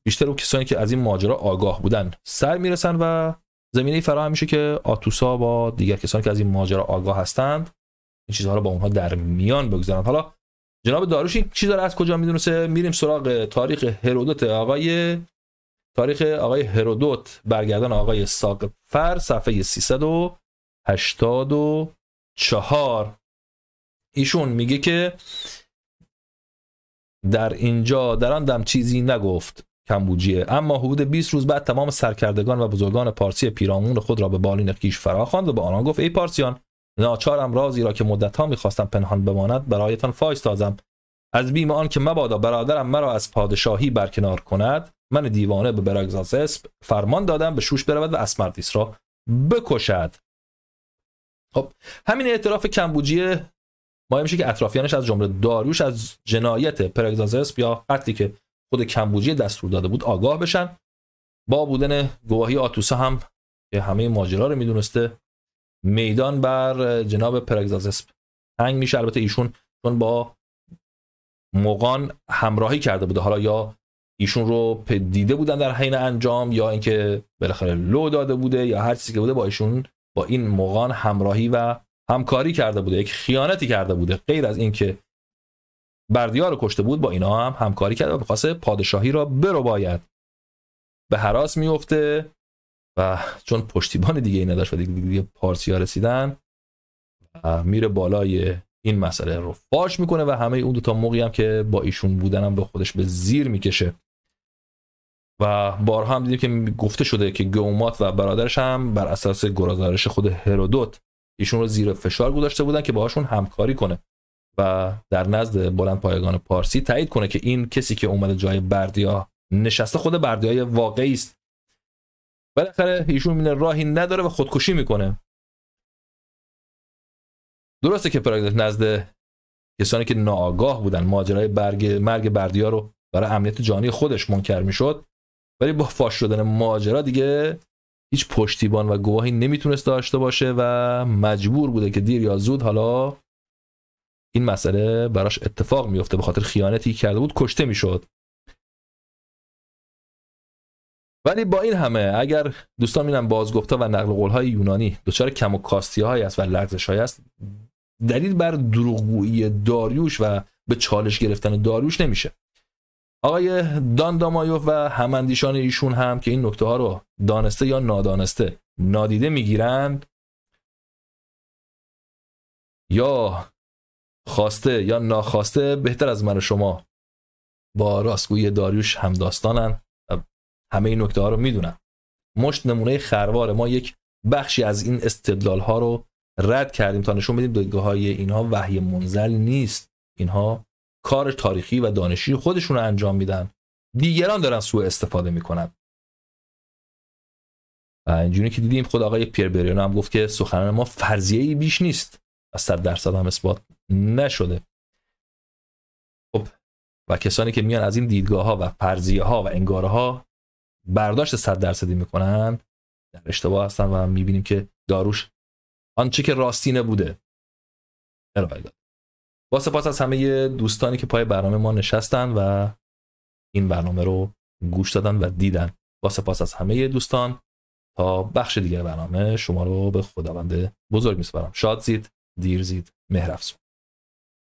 بیشتر اون کسانی که از این ماجرا آگاه بودن سر میرسن و زمینه فراهم میشه که آتوسا با دیگر کسانی که از این ماجرا آگاه هستند این چیزها رو با اونها در میان بگذارن. حالا جناب داروش این چیزا رو از کجا میدونسه؟ میریم سراغ تاریخ هرودوت، تاریخ آقای هرودوت برگردان آقای ساقفر صفحه 384. ایشون میگه که در آن دم چیزی نگفت کمبوجیه، اما حدود 20 روز بعد تمام سرکردگان و بزرگان پارسی پیرامون خود را به بالین خویش فراخواند و به آنان گفت ای پارسیان، ناچارم رازی را که مدت‌ها می‌خواستم پنهان بماند برایتان فاش سازم. از بیم آن که مبادا برادرم مرا از پادشاهی برکنار کند، من دیوانه به براگزاتس فرمان دادم به شوش برود و اسمردیس را بکشد. خب همین اعتراف کمبوجیه مایه میشه که اطرافیانش از جمله داریوش از جنایت پراگزاتس یا قتلی که خود کمبوجیه دستور داده بود آگاه بشن. با بودن گواهی آتوسا هم که همه ماجرا رو میدونسته، میدان بر جناب پراگزاتس تنگ میشه. البته ایشون چون با مغان همراهی کرده بوده، حالا یا ایشون رو دیده بودن در حین انجام یا اینکه بالاخره لو داده بوده یا هر چیزی که بوده، با ایشون با این مغان همراهی و همکاری کرده بوده، یک خیانتی کرده بوده. غیر از اینکه بردیا رو کشته بود با اینا هم همکاری کرده و می‌خواسته پادشاهی را برباید. به هراس میفته و چون پشتیبان دیگه ای نداشت و دیگه پارسی‌ها رسیدن و میره بالای این مسئله رو فاش میکنه و همه اون دو تا موقعی هم که با ایشون بودن هم به خودش به زیر میکشه. و بارها هم دیدیم که گفته شده که گومات و برادرش هم بر اساس گزارش خود هرودوت ایشون رو زیر فشار گذاشته بودن که باهاشون همکاری کنه و در نزد بلند پایگان پارسی تایید کنه که این کسی که اومده جای بردیا نشسته خود بردیای واقعی است. بالاخره ایشون میره راهی نداره و خودکشی میکنه. درسته که پراگزاتس نزد کسانی که ناآگاه بودن ماجرای مرگ بردیا رو برای امنیت جانی خودش منکر میشد، ولی با فاش شدن ماجرا دیگه هیچ پشتیبان و گواهی نمیتونست داشته باشه و مجبور بوده که دیر یا زود حالا این مسئله براش اتفاق میفته. به خاطر خیانتی کرده بود کشته میشد. ولی با این همه اگر دوستان میرن بازگفت‌ها و نقل قول‌های یونانی دچار کم و کاستی‌هایی است و لغزش‌هایی است، دلیل بر دروغگویی داریوش و به چالش گرفتن داریوش نمیشه. آقای داندامایوف و هماندیشان ایشون هم که این نکته ها رو دانسته یا نادانسته نادیده میگیرند، یا خواسته یا ناخواسته بهتر از من و شما با راستگویی داریوش هم داستانن و همه این نکته ها رو میدونن. مشت نمونه خروار ما یک بخشی از این استدلال ها رو رد کردیم تا نشون بدیم دیدگاه های اینها وحی منزل نیست. اینها کار تاریخی و دانشی خودشون رو انجام میدن، دیگران دارن سوء استفاده میکنن. و اینجوری که دیدیم خود آقای پیر بریانو هم گفت که سخنان ما فرضیه‌ای بیش نیست و 100% هم اثبات نشده. خب و کسانی که میان از این دیدگاه ها و فرضیه ها و انگاره ها برداشت 100% میکنن در اشتباه هستن و میبینیم که داریوش آنچه که راستینه بوده ارائه داد. با سپاس از همه دوستانی که پای برنامه ما نشستن و این برنامه رو گوش دادن و دیدن. با سپاس از همه دوستان. تا بخش دیگر برنامه شما رو به خداوند بزرگ میسپارم. شاد زید، دیر زید، مهر افزون.